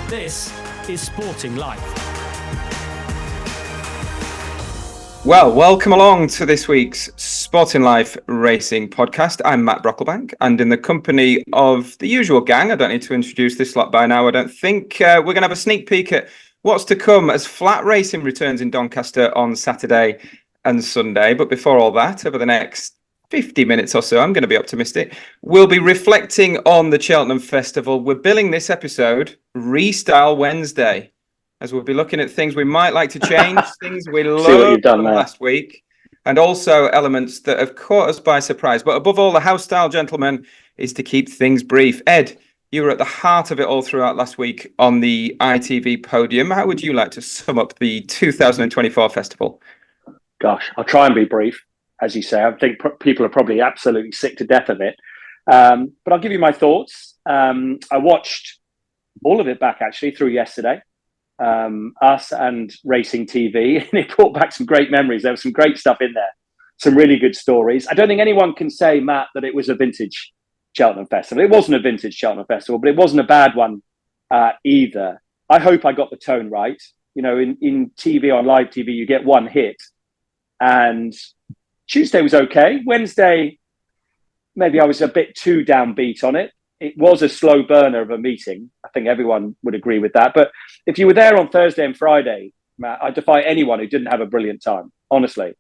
This is Sporting Life. Well, welcome along to this week's Sporting Life Racing podcast. I'm Matt Brocklebank, and in the company of the usual gang, I don't need to introduce this lot by now, I don't think, we're going to have a sneak peek at what's to come as flat racing returns in Doncaster on Saturday and Sunday. But before all that, over the next 50 minutes or so, I'm going to be optimistic, we'll be reflecting on the Cheltenham Festival. We're billing this episode Restyle Wednesday, as we'll be looking at things we might like to change, things we learned from last week, and also elements that have caught us by surprise. But above all, the house style, gentlemen, is to keep things brief. Ed, you were at the heart of it all throughout last week on the ITV podium. How would you like to sum up the 2024 festival? Gosh, I'll try and be brief. As you say, I think people are probably absolutely sick to death of it. But I'll give you my thoughts. I watched all of it back, actually, through yesterday. Us and Racing TV, and it brought back some great memories. There was some great stuff in there, some really good stories. I don't think anyone can say, Matt, that it was a vintage Cheltenham Festival. It wasn't a vintage Cheltenham Festival, but it wasn't a bad one either. I hope I got the tone right. You know, in TV, on live TV, you get one hit, and Tuesday was okay. Wednesday, maybe I was a bit too downbeat on it. It was a slow burner of a meeting. I think everyone would agree with that. But if you were there on Thursday and Friday, Matt, I defy anyone who didn't have a brilliant time. Honestly,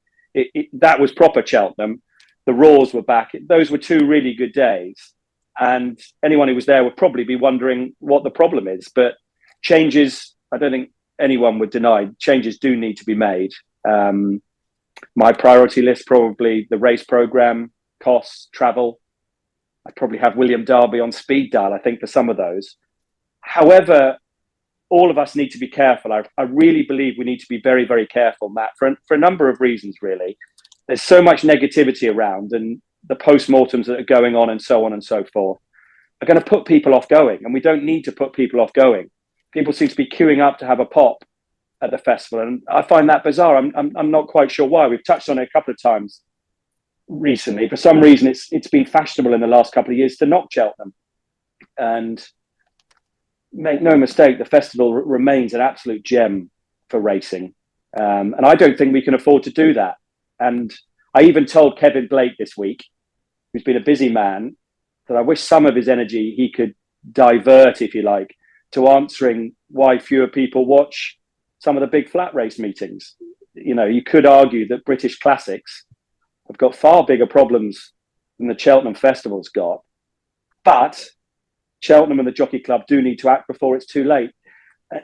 that was proper Cheltenham. The Raws were back. Those were two really good days. And anyone who was there would probably be wondering what the problem is. But changes, I don't think anyone would deny, changes do need to be made. My priority list, probably the race program, costs, travel. I'd probably have William Derby on speed dial, I think, for some of those. However, all of us need to be careful. I really believe we need to be very, very careful, Matt, for a number of reasons, really. There's so much negativity around, and the post-mortems that are going on and so on and so forth are going to put people off going, and we don't need to put people off going. People seem to be queuing up to have a pop at the festival, and I find that bizarre. I'm not quite sure why. We've touched on it a couple of times recently. For some reason, it's been fashionable in the last couple of years to knock Cheltenham. And make no mistake, the festival remains an absolute gem for racing. And I don't think we can afford to do that. And I even told Kevin Blake this week, who's been a busy man, that I wish some of his energy he could divert, if you like, to answering why fewer people watch some of the big flat race meetings. You know, you could argue that British Classics have got far bigger problems than the Cheltenham Festival's got. But Cheltenham and the Jockey Club do need to act before it's too late.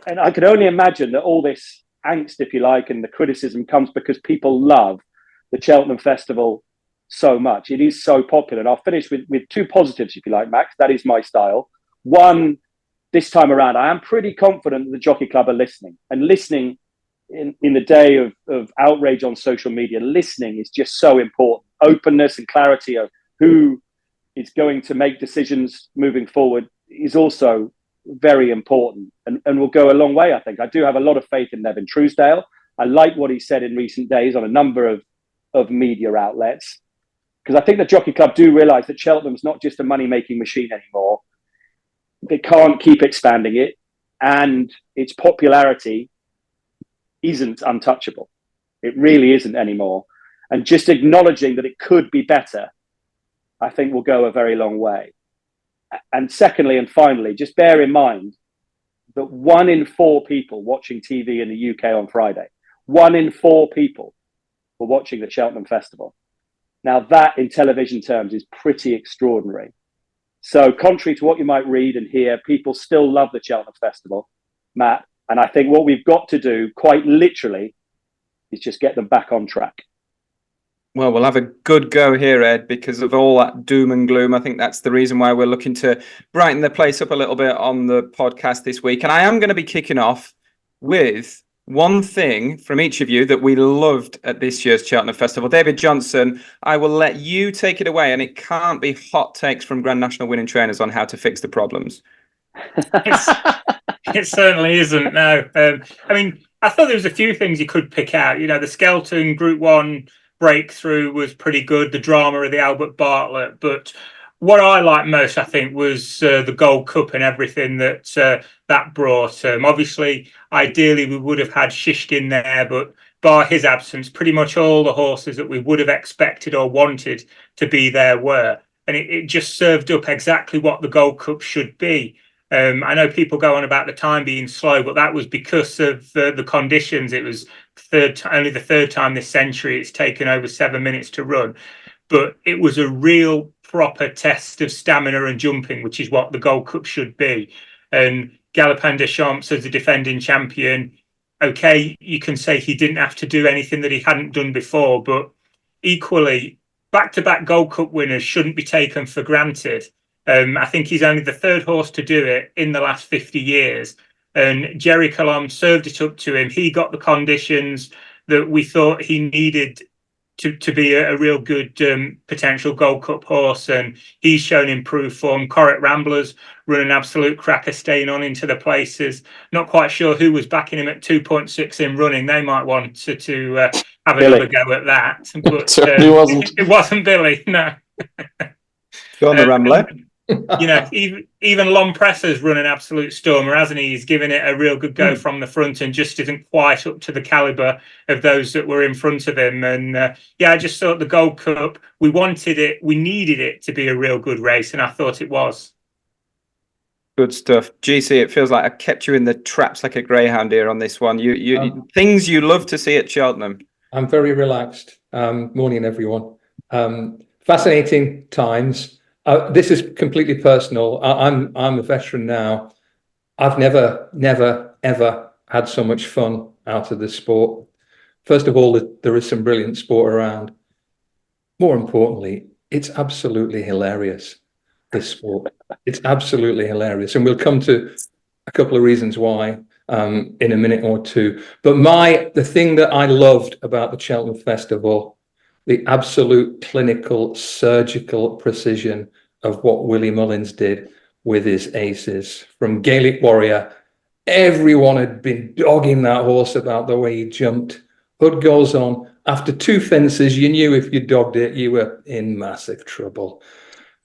And I can only imagine that all this angst, if you like, and the criticism comes because people love the Cheltenham Festival so much. It is so popular. And I'll finish with two positives, if you like, Max. That is my style. One, this time around, I am pretty confident that the Jockey Club are listening. And listening in the day of outrage on social media, listening is just so important. Openness and clarity of who is going to make decisions moving forward is also very important and will go a long way, I think. I do have a lot of faith in Nevin Truesdale. I like what he said in recent days on a number of media outlets, because I think the Jockey Club do realise that Cheltenham's not just a money-making machine anymore. They can't keep expanding it, and its popularity isn't untouchable. It really isn't anymore. And just acknowledging that it could be better, I think will go a very long way. And secondly, and finally, just bear in mind that 1 in 4 people watching TV in the UK on Friday, 1 in 4 people were watching the Cheltenham Festival. Now that in television terms is pretty extraordinary. So contrary to what you might read and hear, people still love the Cheltenham Festival, Matt. And I think what we've got to do, quite literally, is just get them back on track. Well, we'll have a good go here, Ed, because of all that doom and gloom. I think that's the reason why we're looking to brighten the place up a little bit on the podcast this week. And I am going to be kicking off with one thing from each of you that we loved at this year's Cheltenham Festival. David Johnson, I will let you take it away, and it can't be hot takes from Grand National winning trainers on how to fix the problems. It certainly isn't, no. I mean, I thought there was a few things you could pick out. You know, the Skelton Group 1 breakthrough was pretty good, the drama of the Albert Bartlett, but what I liked most, I think, was the Gold Cup and everything that brought. Obviously, ideally, we would have had Shishkin there, but bar his absence, pretty much all the horses that we would have expected or wanted to be there were. And it just served up exactly what the Gold Cup should be. I know people go on about the time being slow, but that was because of the conditions. It was only the third time this century it's taken over 7 minutes to run. But it was a real proper test of stamina and jumping, which is what the Gold Cup should be. And Galopin des Champs, as the defending champion, okay, you can say he didn't have to do anything that he hadn't done before, but equally, back-to-back Gold Cup winners shouldn't be taken for granted. I think he's only the third horse to do it in the last 50 years. And Jerry Colombe served it up to him. He got the conditions that we thought he needed to be a real good potential Gold Cup horse, and he's shown improved form. Corrit Ramblers run an absolute cracker, staying on into the places. Not quite sure who was backing him at 2.6 in running. They might want to have another go at that. But certainly wasn't. It wasn't Billy, no. Go on the Rambler. You know, even Lon Presser's run an absolute stormer, hasn't he? He's given it a real good go from the front and just isn't quite up to the calibre of those that were in front of him. And I just thought the Gold Cup, we wanted it, we needed it to be a real good race, and I thought it was. Good stuff. GC, it feels like I kept you in the traps like a greyhound here on this one. Things you love to see at Cheltenham. I'm very relaxed. Morning, everyone. Fascinating times. This is completely personal. I'm a veteran now. I've never, ever had so much fun out of this sport. First of all, there is some brilliant sport around. More importantly, it's absolutely hilarious, this sport. It's absolutely hilarious. And we'll come to a couple of reasons why in a minute or two. But the thing that I loved about the Cheltenham Festival, the absolute clinical, surgical precision of what Willie Mullins did with his aces. From Gaelic Warrior, everyone had been dogging that horse about the way he jumped. Hood goes on. After two fences, you knew if you dogged it, you were in massive trouble.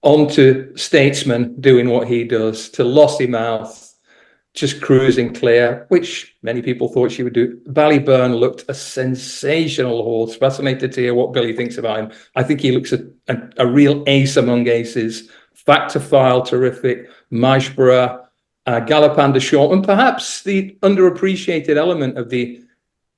On to Statesman doing what he does, to Lossiemouth, just cruising clear, which many people thought she would do. Ballyburn looked a sensational horse. Fascinated to hear what Billy thinks about him. I think he looks a real ace among aces. Fact to file, terrific. Majborough, Galopin des Champs, and perhaps the underappreciated element of the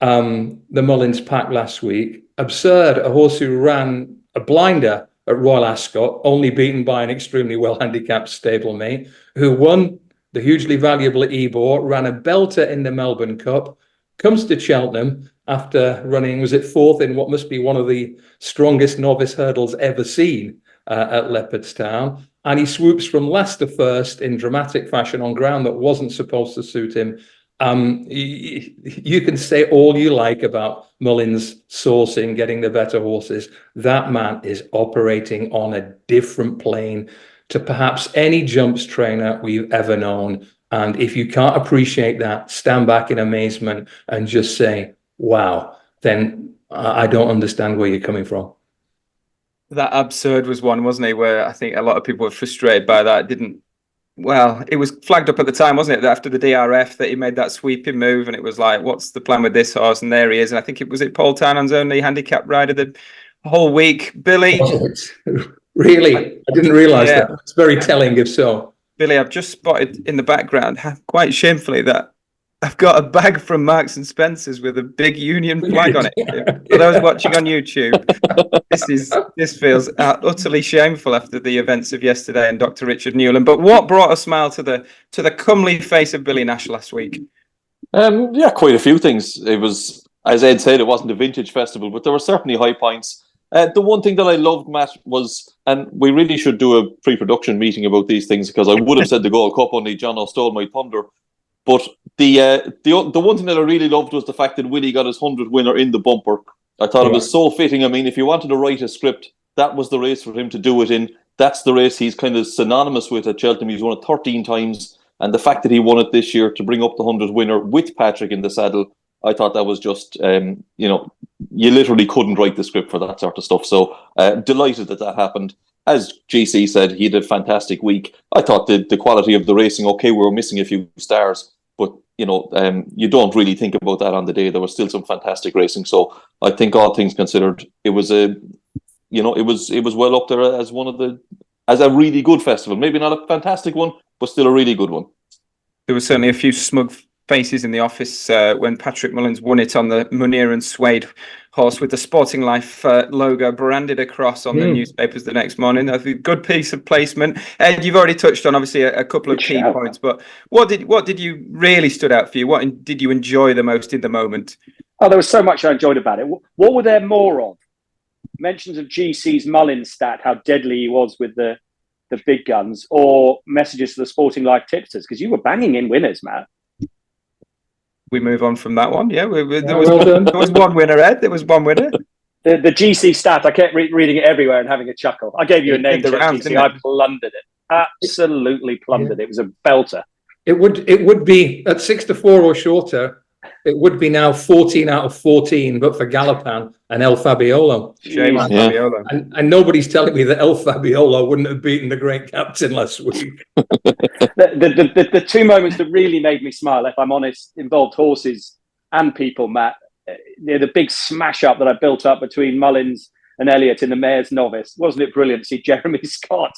Mullins pack last week. Absurd, a horse who ran a blinder at Royal Ascot, only beaten by an extremely well-handicapped stablemate, who won the hugely valuable Ebor, ran a belter in the Melbourne Cup, comes to Cheltenham after running, was it fourth in what must be one of the strongest novice hurdles ever seen at Leopardstown, and he swoops from last to first in dramatic fashion on ground that wasn't supposed to suit him. You can say all you like about Mullins sourcing, getting the better horses. That man is operating on a different plane to perhaps any jumps trainer we've ever known. And if you can't appreciate that, stand back in amazement and just say, wow, then I don't understand where you're coming from. That Absurd was one, wasn't he, where I think a lot of people were frustrated by that. It was flagged up at the time, wasn't it, after the DRF that he made that sweeping move, and it was like, what's the plan with this horse? And there he is. And I think it was Paul Townend's only handicap rider the whole week. Billy. Really? I didn't realise that. It's very telling if so. Billy, I've just spotted in the background, quite shamefully, that I've got a bag from Marks and Spencer's with a big Union flag on it. For those watching on YouTube, this feels utterly shameful after the events of yesterday and Dr. Richard Newland. But what brought a smile to the comely face of Billy Nash last week? Quite a few things. It was, as Ed said, it wasn't a vintage festival, but there were certainly high points. The one thing that I loved, Matt, was, and we really should do a pre-production meeting about these things, because I would have said the Gold Cup, only John stole my thunder. But the one thing that I really loved was the fact that Willie got his 100 winner in the bumper. I thought it was so fitting. I mean, if you wanted to write a script, that was the race for him to do it in. That's the race he's kind of synonymous with at Cheltenham. He's won it 13 times. And the fact that he won it this year to bring up the 100 winner with Patrick in the saddle, I thought that was just, you literally couldn't write the script for that sort of stuff. So delighted that happened. as GC said, he did a fantastic week. I thought the quality of the racing, okay, we were missing a few stars, but you don't really think about that on the day. There was still some fantastic racing. So I think all things considered, it was it was well up there as a really good festival. Maybe not a fantastic one, but still a really good one. There was certainly a few smug faces in the office when Patrick Mullins won it on the Munir and Suede horse with the Sporting Life logo branded across on the newspapers the next morning. A good piece of placement. Ed, you've already touched on obviously a couple of key points, but what did you really stood out for you? What did you enjoy the most in the moment? Oh, there was so much I enjoyed about it. What were there more of? Mentions of GC's Mullins stat, how deadly he was with the big guns, or messages to the Sporting Life tipsters? Because you were banging in winners, Matt. We move on from that one. Yeah, there was one winner, Ed. There was one winner. The GC stat, I kept reading it everywhere and having a chuckle. I gave you a name, GC. I plundered it. Absolutely plundered it. It was a belter. It would be at 6-4 or shorter. It would be now 14 out of 14, but for Galopan and El Fabiolo. Shame on Fabiolo. And nobody's telling me that El Fabiolo wouldn't have beaten the great captain last week. The two moments that really made me smile, if I'm honest, involved horses and people, Matt. The big smash up that I built up between Mullins and Elliot in the Mayor's Novice. Wasn't it brilliant to see Jeremy Scott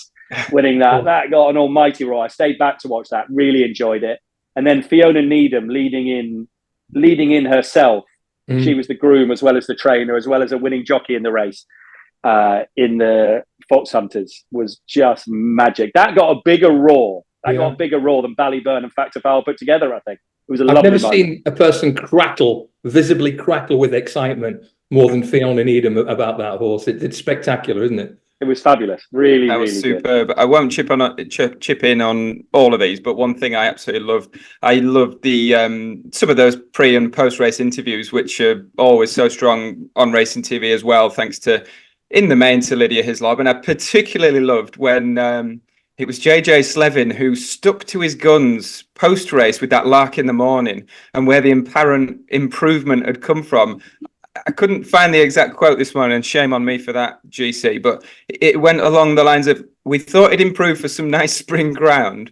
winning that? That got an almighty roar. I stayed back to watch that, really enjoyed it. And then Fiona Needham leading in herself. She was the groom as well as the trainer, as well as a winning jockey in the race in the Fox Hunters, was just magic. That got a bigger roar. Got a bigger roar than Ballyburn and Factor Fowl put together, I think. It was a lovely moment. I've never seen a person visibly crackle with excitement more than Fiona Needham about that horse. It's spectacular, isn't it? It was fabulous. Really, that was really superb. Good. I won't chip in on all of these, but one thing I absolutely loved. I loved the some of those pre and post race interviews, which are always so strong on racing TV as well. Thanks to, in the main, to Lydia Hislop, and I particularly loved when it was JJ Slevin who stuck to his guns post race with that lark in the morning, and where the apparent improvement had come from. I couldn't find the exact quote this morning, and shame on me for that, GC, but it went along the lines of, we thought it'd improve for some nice spring ground.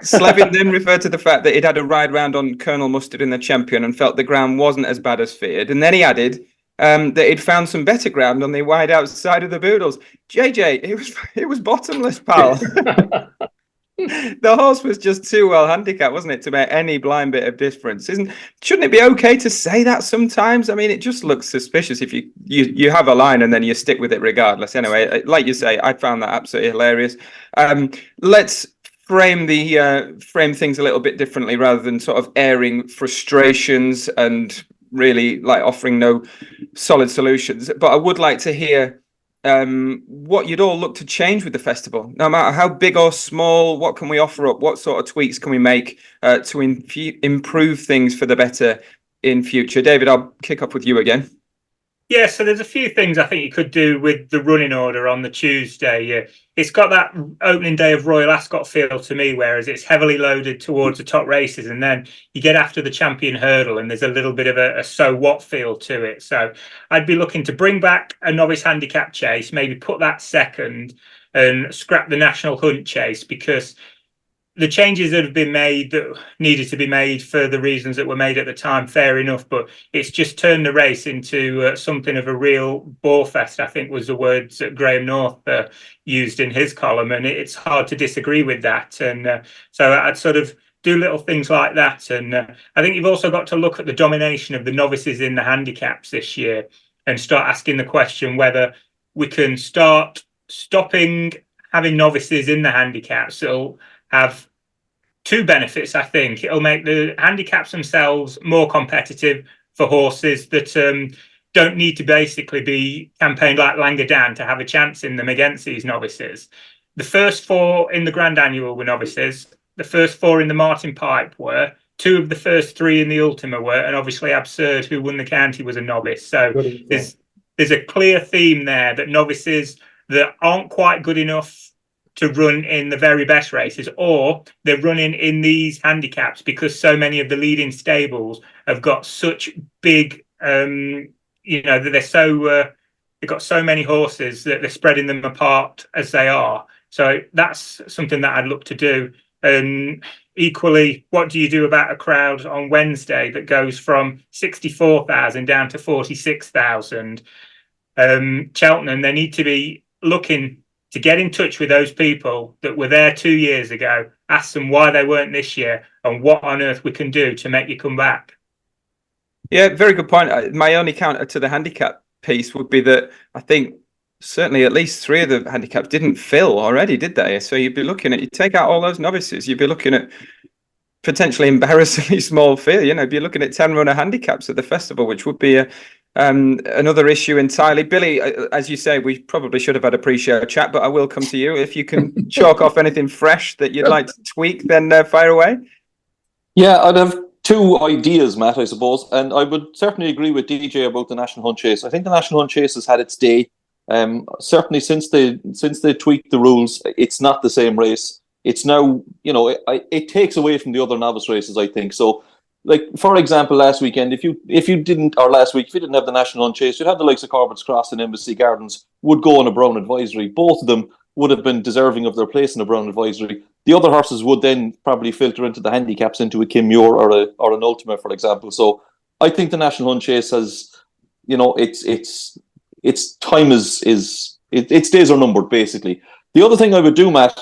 Slevin then referred to the fact that he'd had a ride round on Colonel Mustard in the Champion and felt the ground wasn't as bad as feared. And then he added that he'd found some better ground on the wide outside of the Boodles. JJ, it was bottomless, pal. The horse was just too well handicapped, wasn't it, to make any blind bit of difference? Shouldn't it be okay to say that sometimes? I mean, it just looks suspicious if you have a line and then you stick with it regardless. Anyway, like you say, I found that absolutely hilarious. Let's frame things a little bit differently, rather than sort of airing frustrations and really like offering no solid solutions. But I would like to hear what you'd all look to change with the festival, no matter how big or small. What can we offer up? What sort of tweaks can we make to improve things for the better in future? David, I'll kick off with you again. Yeah, so there's a few things I think you could do with the running order on the Tuesday. It's got that opening day of Royal Ascot feel to me, whereas it's heavily loaded towards the top races, and then you get after the Champion Hurdle and there's a little bit of a so what feel to it. So I'd be looking to bring back a novice handicap chase, maybe put that second and scrap the National Hunt chase, because the changes that have been made that needed to be made for the reasons that were made at the time, fair enough, but it's just turned the race into something of a real bore fest, I think was the words that Graham North used in his column, and it's hard to disagree with that. And so I'd sort of do little things like that. And I think you've also got to look at the domination of the novices in the handicaps this year and start asking the question whether we can start stopping having novices in the handicaps. It'll have two benefits, I think. It'll make the handicaps themselves more competitive for horses that don't need to basically be campaigned like Langadan to have a chance in them against these novices. The first four in the Grand Annual were novices. The first four in the Martin Pipe were. Two of the first three in the Ultima were, and obviously Absurd, who won the county, was a novice. So there's a clear theme there that novices that aren't quite good enough to run in the very best races, or they're running in these handicaps because so many of the leading stables have got such big, that they're so they've got so many horses that they're spreading them apart as they are. So that's something that I'd look to do. And equally, what do you do about a crowd on Wednesday that goes from 64,000 down to 46,000? Cheltenham, they need to be looking to get in touch with those people that were there 2 years ago, ask them why they weren't this year and what on earth we can do to make you come back. Yeah, very good point. My only counter to the handicap piece would be that I think certainly at least 3 of the handicaps didn't fill already, did they? So you'd be looking at, you take out all those novices, you'd be looking at potentially embarrassingly small field. You know, you'd be looking at 10 runner handicaps at the festival, which would be another issue entirely. Billy, as you say, we probably should have had a pre-show chat, but I will come to you. If you can chalk off anything fresh that you'd like to tweak, then fire away. Yeah, I'd have 2 ideas, Matt, I suppose, and I would certainly agree with DJ about the National Hunt Chase. I think the National Hunt Chase has had its day. Certainly since they tweaked the rules, it's not the same race. It's now, you know, it takes away from the other novice races, I think. So, like, for example, last weekend, if you didn't have the National Hunt Chase, you'd have the likes of Corbett's Cross and Embassy Gardens would go on a Brown Advisory. Both of them would have been deserving of their place in a Brown Advisory. The other horses would then probably filter into the handicaps, into a Kim Muir or an Ultima, for example. So I think the National Hunt Chase has, you know, its time its days are numbered, basically. The other thing I would do, Matt,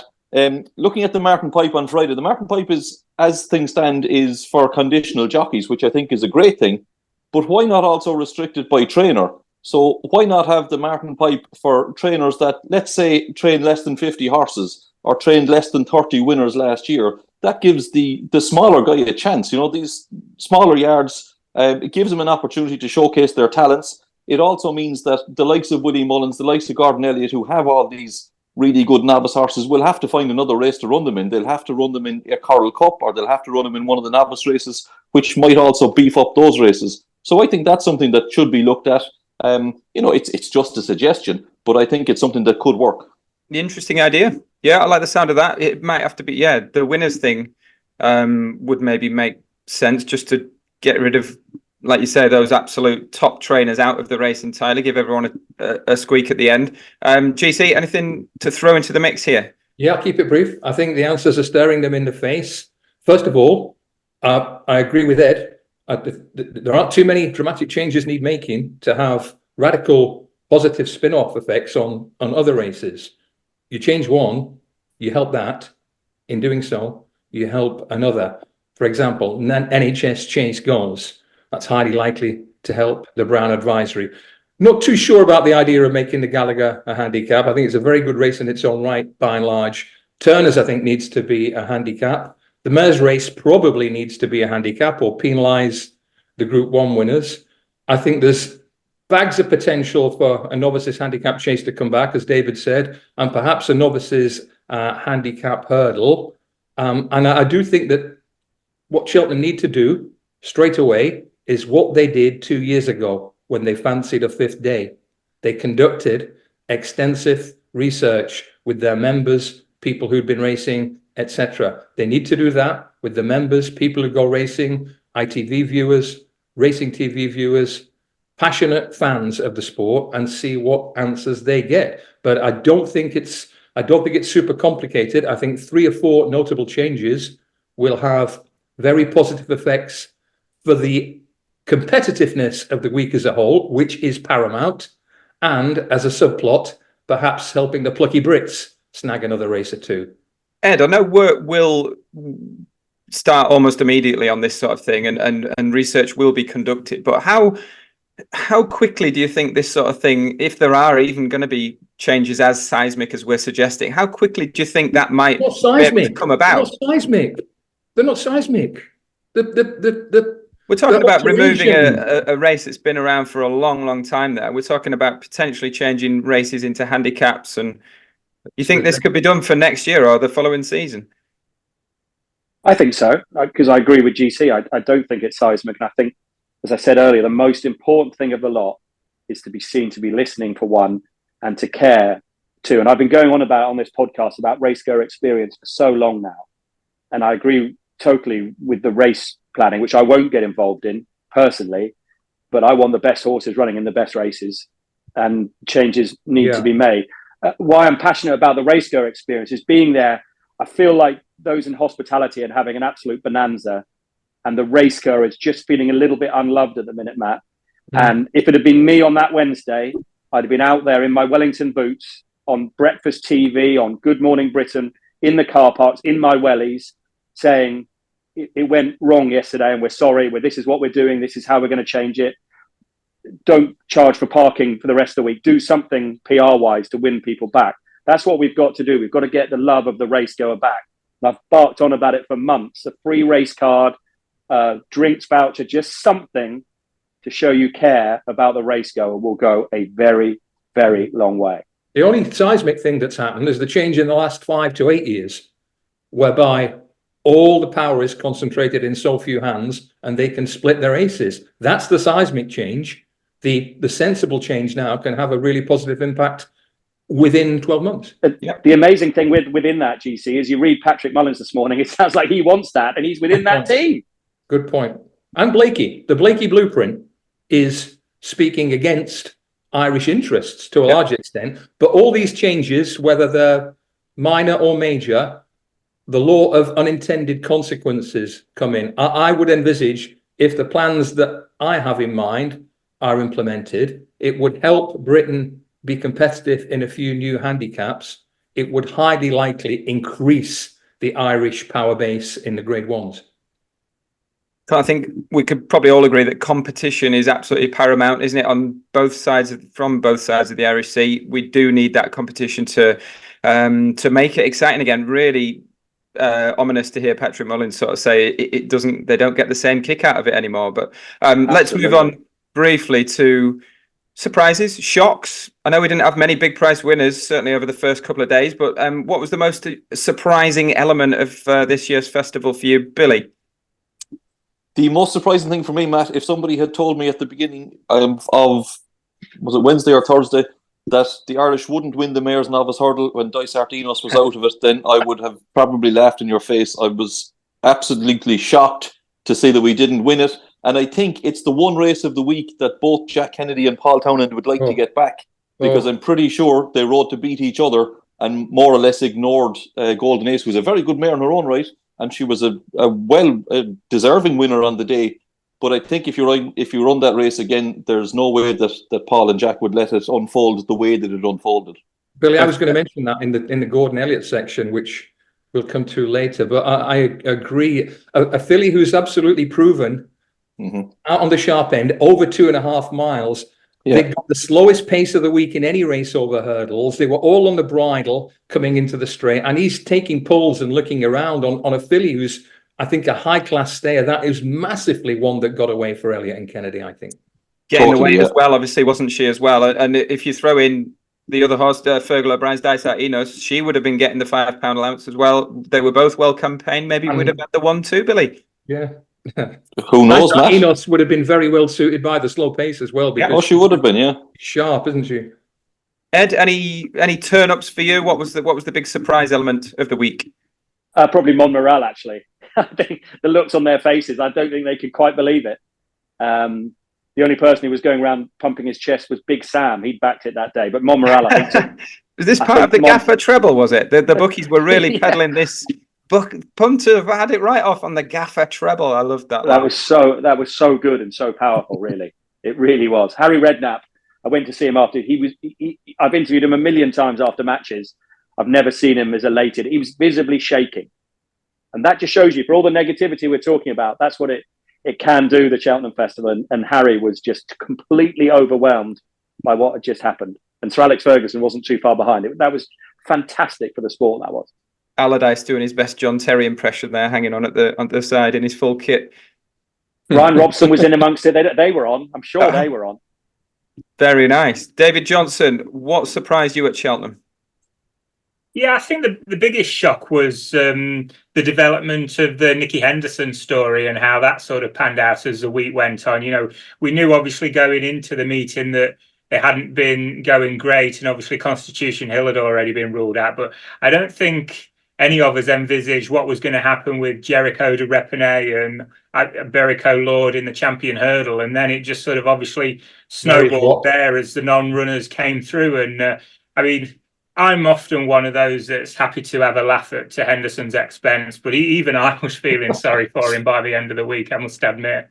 looking at the Martin Pipe on Friday, the Martin Pipe is, as things stand, is for conditional jockeys, which I think is a great thing. But why not also restrict it by trainer? So why not have the Martin Pipe for trainers that, let's say, train less than 50 horses or trained less than 30 winners last year? That gives the smaller guy a chance. You know, these smaller yards, it gives them an opportunity to showcase their talents. It also means that the likes of Willie Mullins, the likes of Gordon Elliot, who have all these really good novice horses, will have to find another race to run them in. They'll have to run them in a Coral Cup, or they'll have to run them in one of the novice races, which might also beef up those races. So I think that's something that should be looked at. You know, it's just a suggestion, but I think it's something that could work. The interesting idea. Yeah, I like the sound of that. It might have to be, yeah, the winners thing would maybe make sense, just to get rid of, like you say, those absolute top trainers out of the race entirely, give everyone a squeak at the end. GC, anything to throw into the mix here? Yeah, I'll keep it brief. I think the answers are staring them in the face. First of all, I agree with Ed. There aren't too many dramatic changes need making to have radical positive spin-off effects on other races. You change one, you help that. In doing so, you help another. For example, NHS Chase Goals. That's highly likely to help the Brown Advisory. Not too sure about the idea of making the Gallagher a handicap. I think it's a very good race in its own right, by and large. Turners, I think, needs to be a handicap. The Mares race probably needs to be a handicap or penalise the Group 1 winners. I think there's bags of potential for a novices handicap chase to come back, as David said, and perhaps a novices handicap hurdle. And I do think that what Cheltenham need to do straight away is what they did 2 years ago when they fancied a 5th day. They conducted extensive research with their members, people who'd been racing, etc. They need to do that with the members, people who go racing, ITV viewers, racing TV viewers, passionate fans of the sport, and see what answers they get. But I don't think it's super complicated. I think 3 or 4 notable changes will have very positive effects for the competitiveness of the week as a whole, which is paramount, and as a subplot, perhaps helping the plucky Brits snag another race or 2. Ed, I know work will start almost immediately on this sort of thing, and research will be conducted, but how quickly do you think this sort of thing, if there are even going to be changes as seismic as we're suggesting, how quickly do you think that might be able to come about? They're not seismic. We're talking about removing a race that's been around for a long, long time there. We're talking about potentially changing races into handicaps. And you think this could be done for next year or the following season? I think so, because I agree with GC. I don't think it's seismic. And I think, as I said earlier, the most important thing of the lot is to be seen to be listening for one and to care too. And I've been going on this podcast about racegoer experience for so long now. And I agree totally with the race planning, which I won't get involved in personally, but I want the best horses running in the best races. and changes need to be made. Why I'm passionate about the racegoer experience is being there. I feel like those in hospitality are having an absolute bonanza, and the racegoer is just feeling a little bit unloved at the minute, Matt. And if it had been me on that Wednesday, I'd have been out there in my Wellington boots on breakfast TV, on Good Morning Britain, in the car parks, in my wellies, saying it went wrong yesterday and we're sorry. This is what we're doing. This is how we're going to change it. Don't charge for parking for the rest of the week. Do something PR-wise to win people back. That's what we've got to do. We've got to get the love of the racegoer back. And I've barked on about it for months. A free race card, drinks voucher, just something to show you care about the racegoer will go a very, very long way. The only seismic thing that's happened is the change in the last 5 to 8 years, whereby all the power is concentrated in so few hands and they can split their aces. That's the seismic change. The sensible change now can have a really positive impact within 12 months. The amazing thing within that, GC, is you read Patrick Mullins this morning, it sounds like he wants that and he's within that team. Good point. And Blakey, the Blakey blueprint is speaking against Irish interests to a large extent, but all these changes, whether they're minor or major, the law of unintended consequences come in. I would envisage, if the plans that I have in mind are implemented, it would help Britain be competitive in a few new handicaps. It would highly likely increase the Irish power base in the Grade 1s. I think we could probably all agree that competition is absolutely paramount, isn't it? On both sides from both sides of the Irish Sea, we do need that competition to make it exciting again. Really ominous to hear Patrick Mullins sort of say they don't get the same kick out of it anymore. But let's move on briefly to surprises, shocks. I know we didn't have many big prize winners, certainly over the first couple of days, but what was the most surprising element of this year's festival for you, Billy? The most surprising thing for me, Matt, if somebody had told me at the beginning of, was it Wednesday or Thursday, that the Irish wouldn't win the Mayor's Novice Hurdle when Dysart Enos was out of it, then I would have probably laughed in your face. I was absolutely shocked to see that we didn't win it. And I think it's the one race of the week that both Jack Kennedy and Paul Townend would like to get back, because I'm pretty sure they rode to beat each other and more or less ignored Golden Ace, who's a very good mare in her own right. And she was a deserving winner on the day. But I think if you run that race again, there's no way that Paul and Jack would let it unfold the way that it unfolded. Billy, I was going to mention that in the Gordon Elliot section, which we'll come to later. But I agree. A filly who's absolutely proven out on the sharp end, over 2.5 miles. They got the slowest pace of the week in any race over hurdles. They were all on the bridle coming into the straight, and he's taking pulls and looking around on a filly who's, I think, a high-class stayer. That is massively one that got away for Elliot and Kennedy, I think. Getting away as well, obviously, wasn't she as well? And if you throw in the other horse, Fergal O'Brien's Dysart Enos, she would have been getting the £5 allowance as well. They were both well campaigned. Maybe we'd have had the 1-2, Billy. Yeah. Who knows, Matt? Enos would have been very well suited by the slow pace as well. Because she would have been, sharp, isn't she? Ed, any turn-ups for you? What was the big surprise element of the week? Probably Montmoral, actually. I think the looks on their faces, I don't think they could quite believe it. The only person who was going around pumping his chest was Big Sam. He'd backed it that day, but Montmoral, I think. Was this part of the Gaffer treble, was it? The bookies were really peddling this. Punter have had it right off on the Gaffer treble. I loved that. That was so good and so powerful. Really, it really was. Harry Redknapp. I went to see him after I've interviewed him a million times after matches. I've never seen him as elated. He was visibly shaking, and that just shows you, for all the negativity we're talking about, that's what it can do. The Cheltenham Festival, and Harry was just completely overwhelmed by what had just happened. And Sir Alex Ferguson wasn't too far behind it. That was fantastic for the sport. That was. Allardyce doing his best John Terry impression there, hanging on the side in his full kit. Ryan Robson was in amongst it. They were on. I'm sure they were on. Very nice. David Johnson, what surprised you at Cheltenham? Yeah, I think the biggest shock was the development of the Nicky Henderson story and how that sort of panned out as the week went on. You know, we knew obviously going into the meeting that it hadn't been going great, and obviously Constitution Hill had already been ruled out. But I don't think any of us envisaged what was going to happen with Jericho de Repenay and Berico Lord in the champion hurdle. And then it just sort of obviously snowballed there as the non-runners came through. And I mean, I'm often one of those that's happy to have a laugh at to Henderson's expense, but even I was feeling sorry for him by the end of the week, I must admit.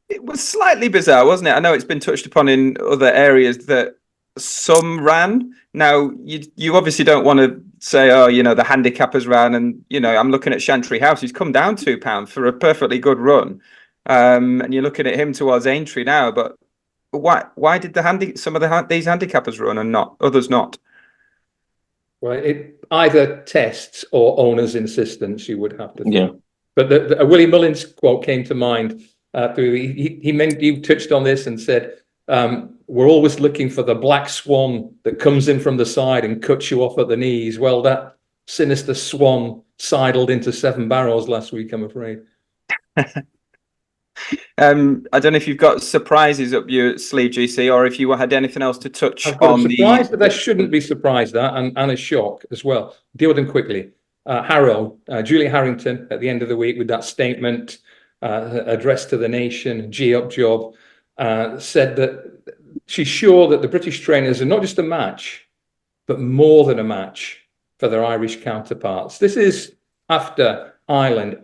It was slightly bizarre, wasn't it? I know it's been touched upon in other areas that some ran. Now, you obviously don't want to say, oh, you know, the handicappers ran, and, you know, I'm looking at Chantry House, he's come down £2 for a perfectly good run. And you're looking at him towards Aintree now, but why did some of these handicappers run and not others not? Well, it either tests or owner's insistence, you would have to think. Yeah. But the Willie Mullins quote came to mind. He touched on this and said, we're always looking for the black swan that comes in from the side and cuts you off at the knees. Well, that sinister swan sidled into 7 barrels last week, I'm afraid. I don't know if you've got surprises up your sleeve, GC, or if you had anything else to touch on. A surprise that I shouldn't be surprised at, and a shock as well. Deal with them quickly. Harrow, Julie Harrington, at the end of the week with that statement addressed to the nation, G-up job, said that she's sure that the British trainers are not just a match, but more than a match for their Irish counterparts. This is after Ireland,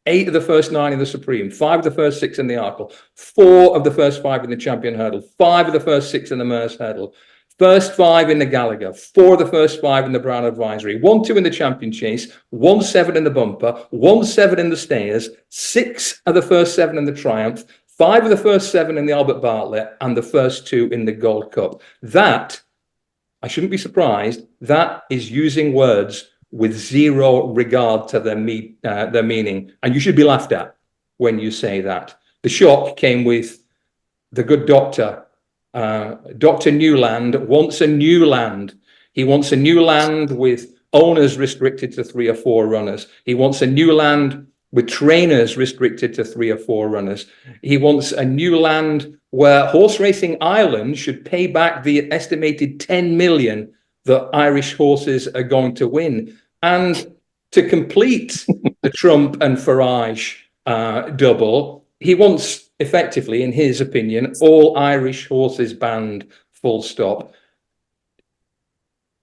8 of the first 9 in the Supreme, 5 of the first 6 in the Arkle, 4 of the first 5 in the Champion Hurdle, 5 of the first 6 in the Merse Hurdle, first 5 in the Gallagher, 4 of the first 5 in the Brown Advisory, 1-2 in the Champion Chase, 1-7 in the Bumper, 1-7 in the Stayers, 6 of the first 7 in the Triumph, 5 of the first 7 in the Albert Bartlett, and the first 2 in the Gold Cup. That, I shouldn't be surprised, that is using words with zero regard to their meaning. And you should be laughed at when you say that. The shock came with the good doctor. Dr. Newland wants a new land. He wants a new land with owners restricted to 3 or 4 runners. He wants a new land with trainers restricted to 3 or 4 runners. He wants a new land where Horse Racing Ireland should pay back the estimated 10 million that Irish horses are going to win. And to complete the Trump and Farage double, he wants, effectively, in his opinion, all Irish horses banned, full stop.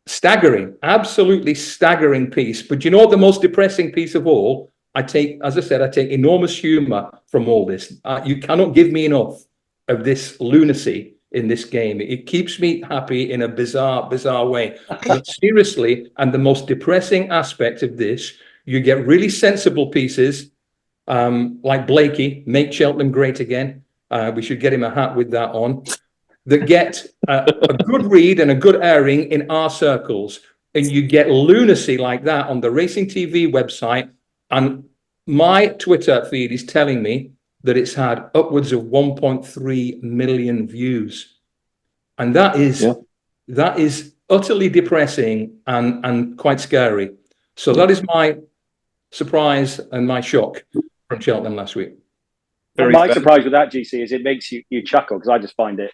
Staggering, absolutely staggering piece. But you know what the most depressing piece of all? As I said, I take enormous humour from all this. You cannot give me enough of this lunacy in this game. It keeps me happy in a bizarre way. But seriously, and the most depressing aspect of this, you get really sensible pieces like Blakey, make Cheltenham great again. We should get him a hat with that on. That get a good read and a good airing in our circles. And you get lunacy like that on the Racing TV website. And my Twitter feed is telling me that it's had upwards of 1.3 million views. And that is utterly depressing and quite scary. So that is my surprise and my shock from Cheltenham last week. My surprise with that, GC, is it makes you chuckle, because I just find it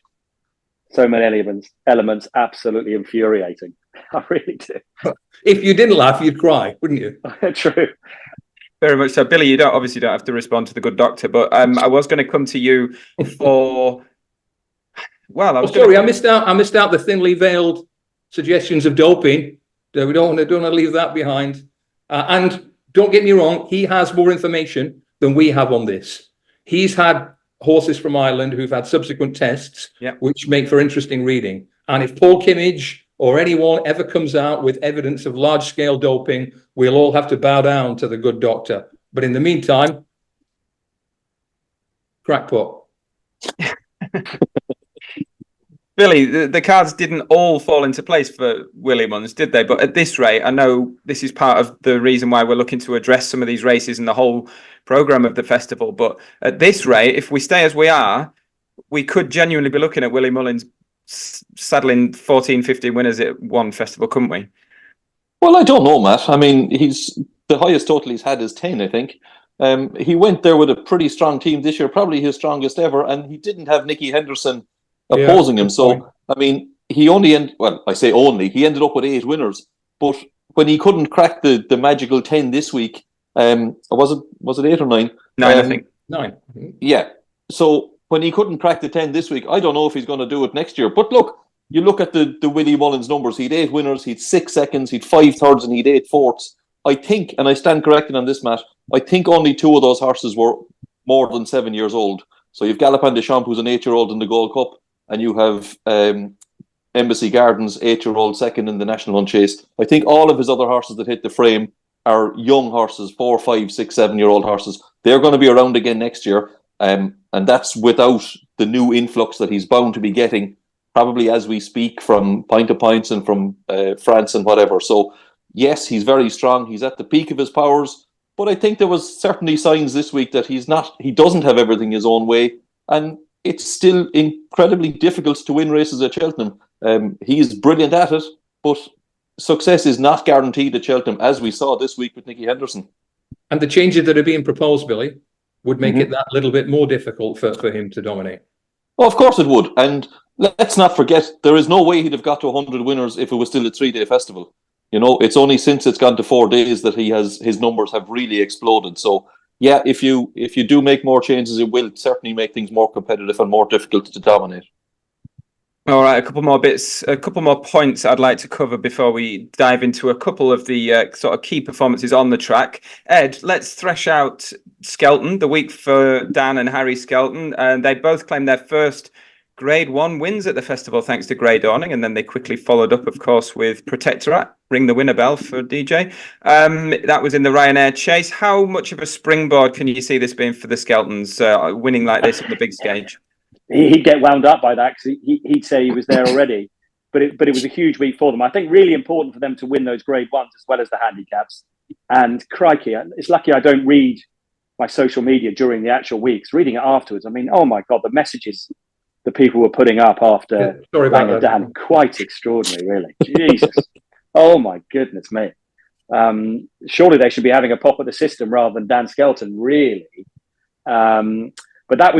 so many elements absolutely infuriating. I really do. If you didn't laugh, you'd cry, wouldn't you? True. Very much so. Billy, you don't have to respond to the good doctor, but I was going to come to you for. Well, I missed out the thinly veiled suggestions of doping. We don't want to leave that behind. And don't get me wrong, he has more information than we have on this. He's had horses from Ireland who've had subsequent tests, which make for interesting reading. And if Paul Kimmage or anyone ever comes out with evidence of large-scale doping, we'll all have to bow down to the good doctor. But in the meantime, crackpot. Billy, the cards didn't all fall into place for Willie Mullins, did they? But at this rate, I know this is part of the reason why we're looking to address some of these races and the whole programme of the festival. But at this rate, if we stay as we are, we could genuinely be looking at Willie Mullins saddling 14, 15 winners at one festival, couldn't we? Well, I don't know, Matt. I mean, the highest total he's had is 10, I think. He went there with a pretty strong team this year, probably his strongest ever, and he didn't have Nicky Henderson opposing him. So, I mean, he ended up with 8 winners. But when he couldn't crack the magical 10 this week, was it 8 or 9? 9, I think. 9. Yeah. So when he couldn't crack the 10 this week, I don't know if he's going to do it next year. But look, you look at the Willie Mullins numbers. He'd 8 winners, he'd 6 seconds, he'd 5 thirds, and he'd 8 fourths. I think, and I stand corrected on this, Matt, I think only 2 of those horses were more than 7 years old. So you've Galopin des Champs, who's an 8-year-old in the Gold Cup, and you have Embassy Gardens, 8-year-old second in the National Hunt Chase. I think all of his other horses that hit the frame are young horses, 4, 5, 6, 7-year-old horses. They're going to be around again next year. And that's without the new influx that he's bound to be getting, probably as we speak, from Point to Points and from France and whatever. So, yes, he's very strong. He's at the peak of his powers. But I think there was certainly signs this week that he doesn't have everything his own way. And it's still incredibly difficult to win races at Cheltenham. He's brilliant at it, but success is not guaranteed at Cheltenham, as we saw this week with Nicky Henderson. And the changes that are being proposed, Billy, would make it that little bit more difficult for him to dominate. Oh, of course it would. And let's not forget, there is no way he'd have got to 100 winners if it was still a 3-day festival. You know, it's only since it's gone to 4 days that his numbers have really exploded. So, yeah, if you do make more changes, it will certainly make things more competitive and more difficult to dominate. All right, a couple more points I'd like to cover before we dive into a couple of the sort of key performances on the track. Ed, let's thresh out Skelton, the week for Dan and Harry Skelton. And they both claimed their first Grade 1 wins at the festival thanks to Grey Dawning, and then they quickly followed up, of course, with Protectorate, ring the winner bell for DJ. That was in the Ryanair Chase. How much of a springboard can you see this being for the Skeltons, winning like this on the big stage? He'd get wound up by that because he'd say he was there already. But it was a huge week for them. I think really important for them to win those Grade 1s as well as the handicaps. And crikey, it's lucky I don't read my social media during the actual weeks. Reading it afterwards, I mean, oh my God, the messages the people were putting up after Langer Dan, quite extraordinary, really. Jesus. Oh my goodness me. Surely they should be having a pop at the system rather than Dan Skelton, really. But that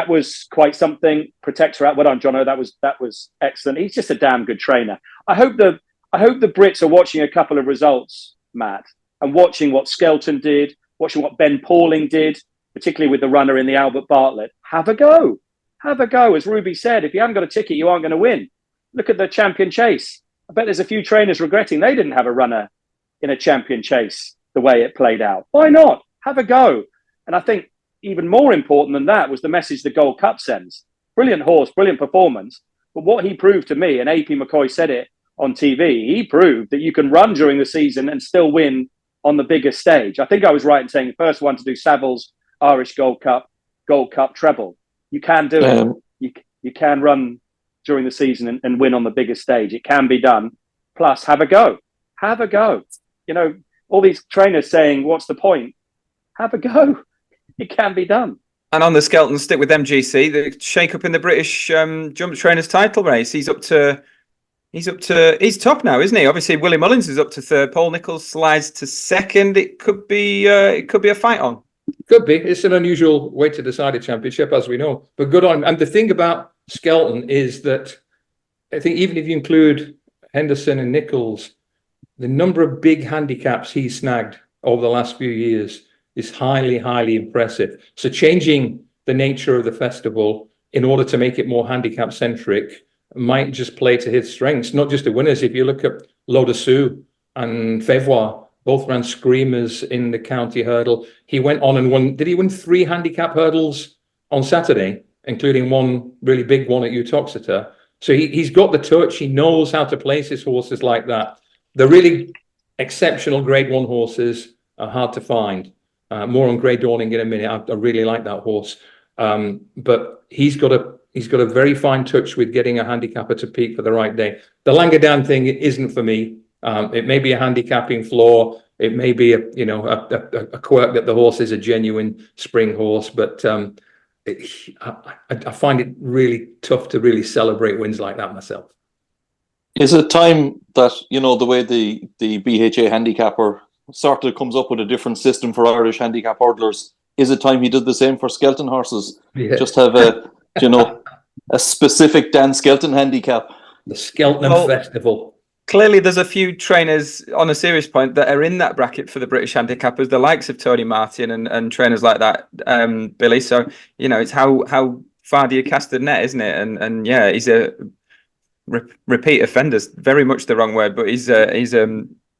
was quite something. Protectorate, well done, Jono. That was excellent. He's just a damn good trainer. I hope the Brits are watching a couple of results, Matt, and watching what Skelton did, watching what Ben Pauling did, particularly with the runner in the Albert Bartlett. Have a go. Have a go. As Ruby said, if you haven't got a ticket, you aren't going to win. Look at the Champion Chase. I bet there's a few trainers regretting they didn't have a runner in a Champion Chase the way it played out. Why not? Have a go. And I think even more important than that was the message the Gold Cup sends. Brilliant horse, brilliant performance. But what he proved to me, and AP McCoy said it on TV, he proved that you can run during the season and still win on the biggest stage. I think I was right in saying the first one to do Savills Irish Gold Cup treble. You can do it. You can run during the season and win on the biggest stage. It can be done. Plus, have a go. Have a go. You know, all these trainers saying, what's the point? Have a go. It can be done. And on the Skelton, stick with MGC, the shake-up in the British jump trainers title race. He's top now, isn't he? Obviously, Willie Mullins is up to third. Paul Nicholls slides to second. It could be a fight on. Could be. It's an unusual way to decide a championship, as we know. But good on him. And the thing about Skelton is that I think even if you include Henderson and Nicholls, the number of big handicaps he's snagged over the last few years is highly, highly impressive. So changing the nature of the festival in order to make it more handicap-centric might just play to his strengths, not just the winners. If you look at L'Audacieux and Fevois, both ran screamers in the county hurdle. He went on and won. Did he win 3 handicap hurdles on Saturday, including one really big one at Uttoxeter? So he's got the touch. He knows how to place his horses like that. The really exceptional Grade 1 horses are hard to find. More on Grey Dawning in a minute. I really like that horse. But he's got a very fine touch with getting a handicapper to peak for the right day. The Langer Dan thing isn't for me. It may be a handicapping flaw. It may be a quirk that the horse is a genuine spring horse, but I find it really tough to really celebrate wins like that myself. Is it time that, the way the BHA handicapper sort of comes up with a different system for Irish handicap hurdlers? Is it time he did the same for Skelton horses? Yeah. Just have a specific Dan Skelton handicap. The Cheltenham Festival. clearly there's a few trainers, on a serious point, that are in that bracket for the British handicappers, the likes of Tony Martin and trainers like that, Billy. So, it's how far do you cast the net, isn't it? And yeah, he's a repeat offender, very much the wrong word, but he's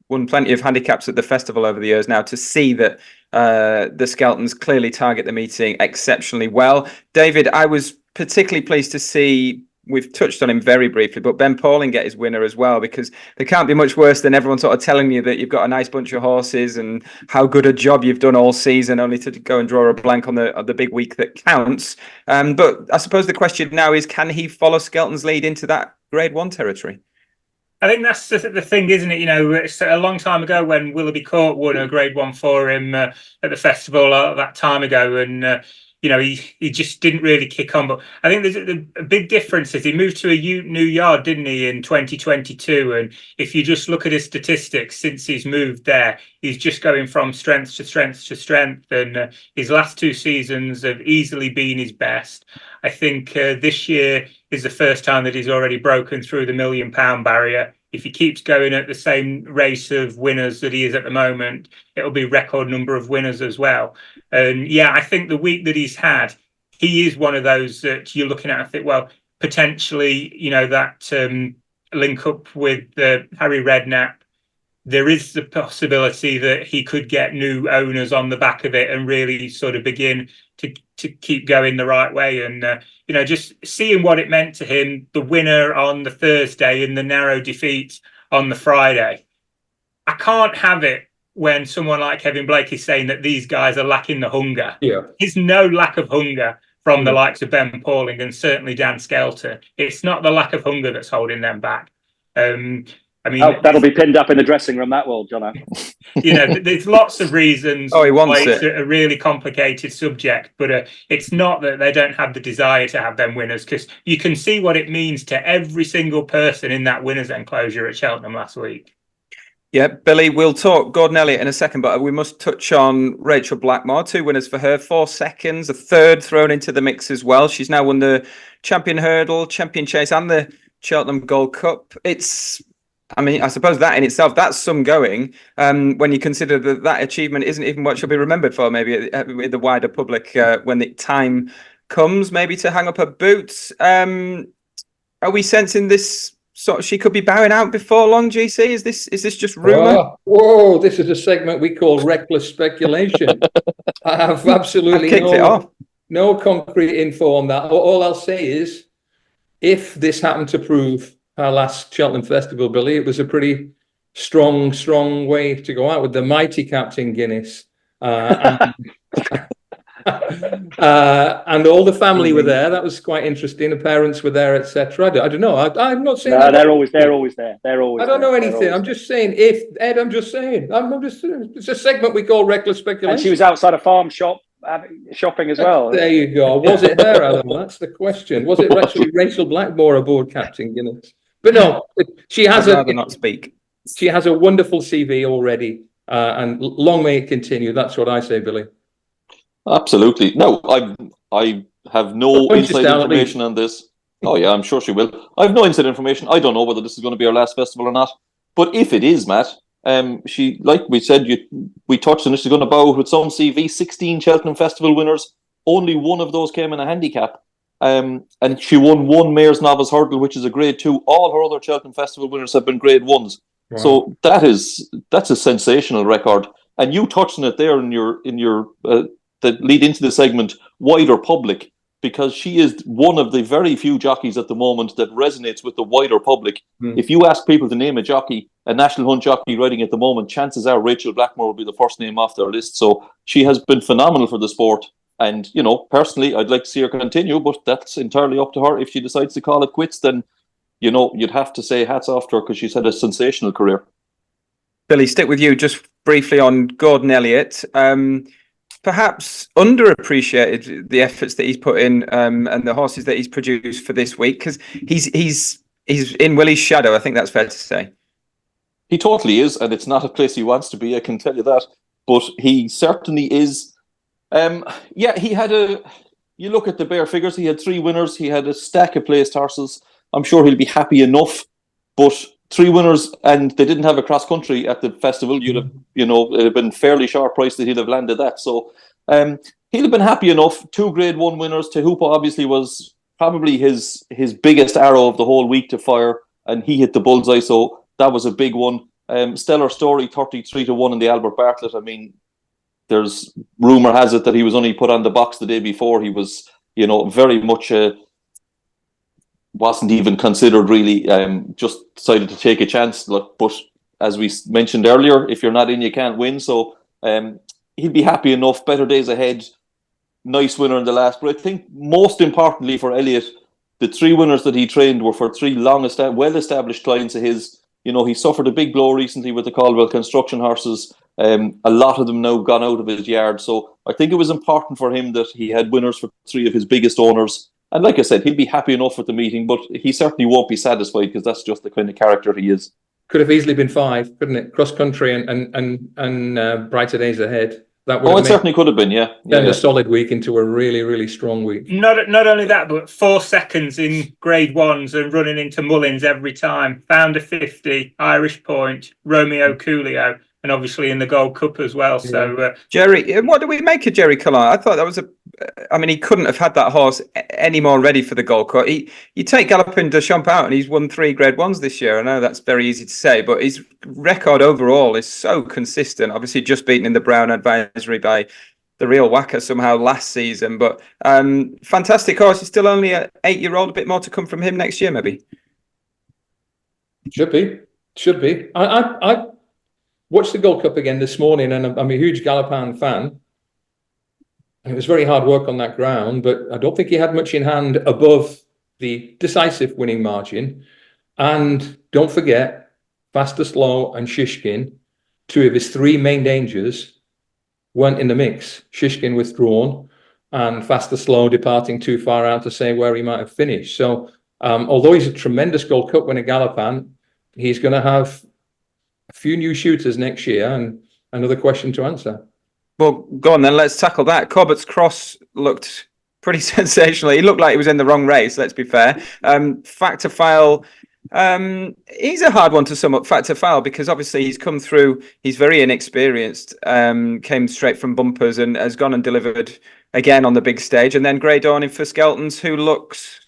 won plenty of handicaps at the festival over the years now. To see that the Skeltons clearly target the meeting exceptionally well. David, I was particularly pleased to see, we've touched on him very briefly, but Ben Pauling get his winner as well, because there can't be much worse than everyone sort of telling you that you've got a nice bunch of horses and how good a job you've done all season, only to go and draw a blank on the big week that counts. But I suppose the question now is, can he follow Skelton's lead into that Grade 1 territory? I think that's the thing, isn't it? It's a long time ago when Willoughby Court won a Grade 1 for him at the festival that time ago, and he just didn't really kick on. But I think there's a big difference is he moved to a new yard, didn't he, in 2022? And if you just look at his statistics since he's moved there, he's just going from strength to strength to strength. And his last 2 seasons have easily been his best. I think this year is the first time that he's already broken through the £1 million barrier. If he keeps going at the same race of winners that he is at the moment, it'll be record number of winners as well. And yeah, I think the week that he's had, he is one of those that you're looking at. I think, well, potentially, that link up with Harry Redknapp, there is the possibility that he could get new owners on the back of it and really sort of begin to keep going the right way. And, just seeing what it meant to him, the winner on the Thursday and the narrow defeat on the Friday. I can't have it when someone like Kevin Blake is saying that these guys are lacking the hunger. Yeah. There's no lack of hunger from the likes of Ben Pauling and certainly Dan Skelton. It's not the lack of hunger that's holding them back. That'll be pinned up in the dressing room, that will, Jono. There's lots of reasons he wants why it's a really complicated subject, but it's not that they don't have the desire to have them winners, because you can see what it means to every single person in that winners' enclosure at Cheltenham last week. Yeah, Billy, we'll talk Gordon Elliot in a second, but we must touch on Rachel Blackmore. 2 winners for her, 4 seconds, a third thrown into the mix as well. She's now won the Champion Hurdle, Champion Chase and the Cheltenham Gold Cup. I suppose that in itself, that's some going when you consider that achievement isn't even what she'll be remembered for, maybe with the wider public when the time comes, maybe to hang up her boots. Are we sensing this sort of, she could be bowing out before long, GC? Is this just rumour? Whoa, this is a segment we call reckless speculation. I have absolutely no concrete info on that. All I'll say is, if this happened to prove our last Cheltenham Festival, Billy, it was a pretty strong way to go out with the mighty Captain Guinness. And all the family were there. That was quite interesting. The parents were there, etc. I don't know. I'm not saying. No, they're always there. I don't know anything. I'm just saying. I'm just saying. It's a segment we call reckless speculation. And she was outside a farm shop shopping as well. There you go. Was it her, Alan? That's the question. Was it actually Rachel Blackmore aboard Captain Guinness? But no, she has not speak. She has a wonderful CV already, and long may it continue. That's what I say, Billy. Absolutely. No, I have no inside information on this. Oh yeah, I'm sure she will. I have no inside information. I don't know whether this is going to be her last festival or not. But if it is, Matt, she, like we said, we touched on this, she's going to bow with some CV. 16 Cheltenham Festival winners. Only one of those came in a handicap. And she won 1 Mayor's Novice Hurdle, which is a Grade 2. All her other Cheltenham Festival winners have been Grade 1s. Wow. So that's a sensational record. And you touched on it there in your that lead into the segment, wider public, because she is one of the very few jockeys at the moment that resonates with the wider public. If you ask people to name a jockey, a National Hunt jockey riding at the moment, chances are Rachel Blackmore will be the first name off their list. So she has been phenomenal for the sport. And, personally, I'd like to see her continue, but that's entirely up to her. If she decides to call it quits, then, you'd have to say hats off to her, because she's had a sensational career. Billy, stick with you just briefly on Gordon Elliot. Perhaps underappreciated the efforts that he's put in and the horses that he's produced for this week, because he's in Willie's shadow. I think that's fair to say. He totally is, and it's not a place he wants to be, I can tell you that. But he certainly is. He had you look at the bare figures, he had 3 winners, he had a stack of placed horses. I'm sure he'll be happy enough, but 3 winners, and they didn't have a cross country at the festival. You'd have, it'd have been fairly sharp price that he'd have landed that. So he'll have been happy enough. 2 Grade 1 winners. Tehupa obviously was probably his biggest arrow of the whole week to fire, and he hit the bullseye. So that was a big one. Stellar Story, 33-1 in the Albert Bartlett. I mean, there's rumour has it that he was only put on the box the day before. He was, very much wasn't even considered really. Just decided to take a chance. But as we mentioned earlier, if you're not in, you can't win. So he'd be happy enough. Better days ahead. Nice winner in the last. But I think most importantly for Elliot, the 3 winners that he trained were for 3 well-established clients of his. He suffered a big blow recently with the Caldwell construction horses. A lot of them now gone out of his yard. So I think it was important for him that he had winners for 3 of his biggest owners. And like I said, he'll be happy enough with the meeting, but he certainly won't be satisfied because that's just the kind of character he is. Could have easily been 5, couldn't it? Cross country and brighter days ahead. That would it certainly could have been, yeah. A solid week into a really, really strong week. Not only that, but 4 seconds in Grade 1s and running into Mullins every time. Found a 50, Irish Point, Romeo Coolio, and obviously in the Gold Cup as well. Yeah. So, Jerry, what do we make of Jerry Cullen? I thought that was he couldn't have had that horse any more ready for the Gold Cup. You take Galopin de Champ out and he's won 3 Grade 1s this year. I know that's very easy to say, but his record overall is so consistent. Obviously just beaten in the Brown Advisory by the real whacker somehow last season, but fantastic horse. He's still only an 8-year-old, a bit more to come from him next year, maybe. Should be. I watched the Gold Cup again this morning, and I'm a huge Galopin fan. And it was very hard work on that ground, but I don't think he had much in hand above the decisive winning margin. And don't forget, Faster Slow and Shishkin, 2 of his 3 main dangers, weren't in the mix. Shishkin withdrawn and Faster Slow departing too far out to say where he might have finished. So although he's a tremendous Gold Cup winner, Galopin, he's going to have a few new shooters next year and another question to answer. Well, go on then, let's tackle that. Corbett's Cross looked pretty sensational. He looked like he was in the wrong race, let's be fair. Factor File, he's a hard one to sum up, Factor File, because obviously he's come through, he's very inexperienced, came straight from bumpers and has gone and delivered again on the big stage. And then Grey Dawning for Skeltons, who looks...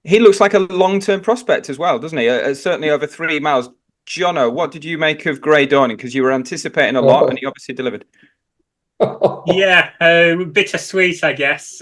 he looks like a long-term prospect as well, doesn't he? Certainly over 3 miles. Jono, what did you make of Grey Dawning? Because you were anticipating a lot and he obviously delivered. Yeah, bittersweet, I guess.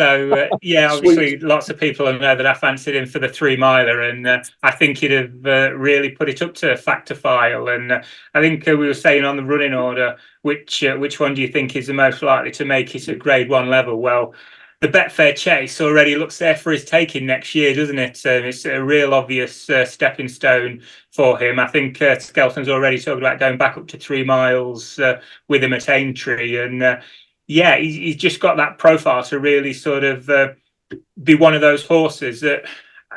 Obviously lots of people know that I fancied him for the 3 miler, and I think he'd have really put it up to Factor File. And I think we were saying on the running order, which one do you think is the most likely to make it at Grade 1 level? Well, the Betfair Chase already looks there for his taking next year, doesn't it? It's a real obvious stepping stone for him. I think Skelton's already talking about going back up to 3 miles with him at Aintree. And he's just got that profile to really sort of be one of those horses that,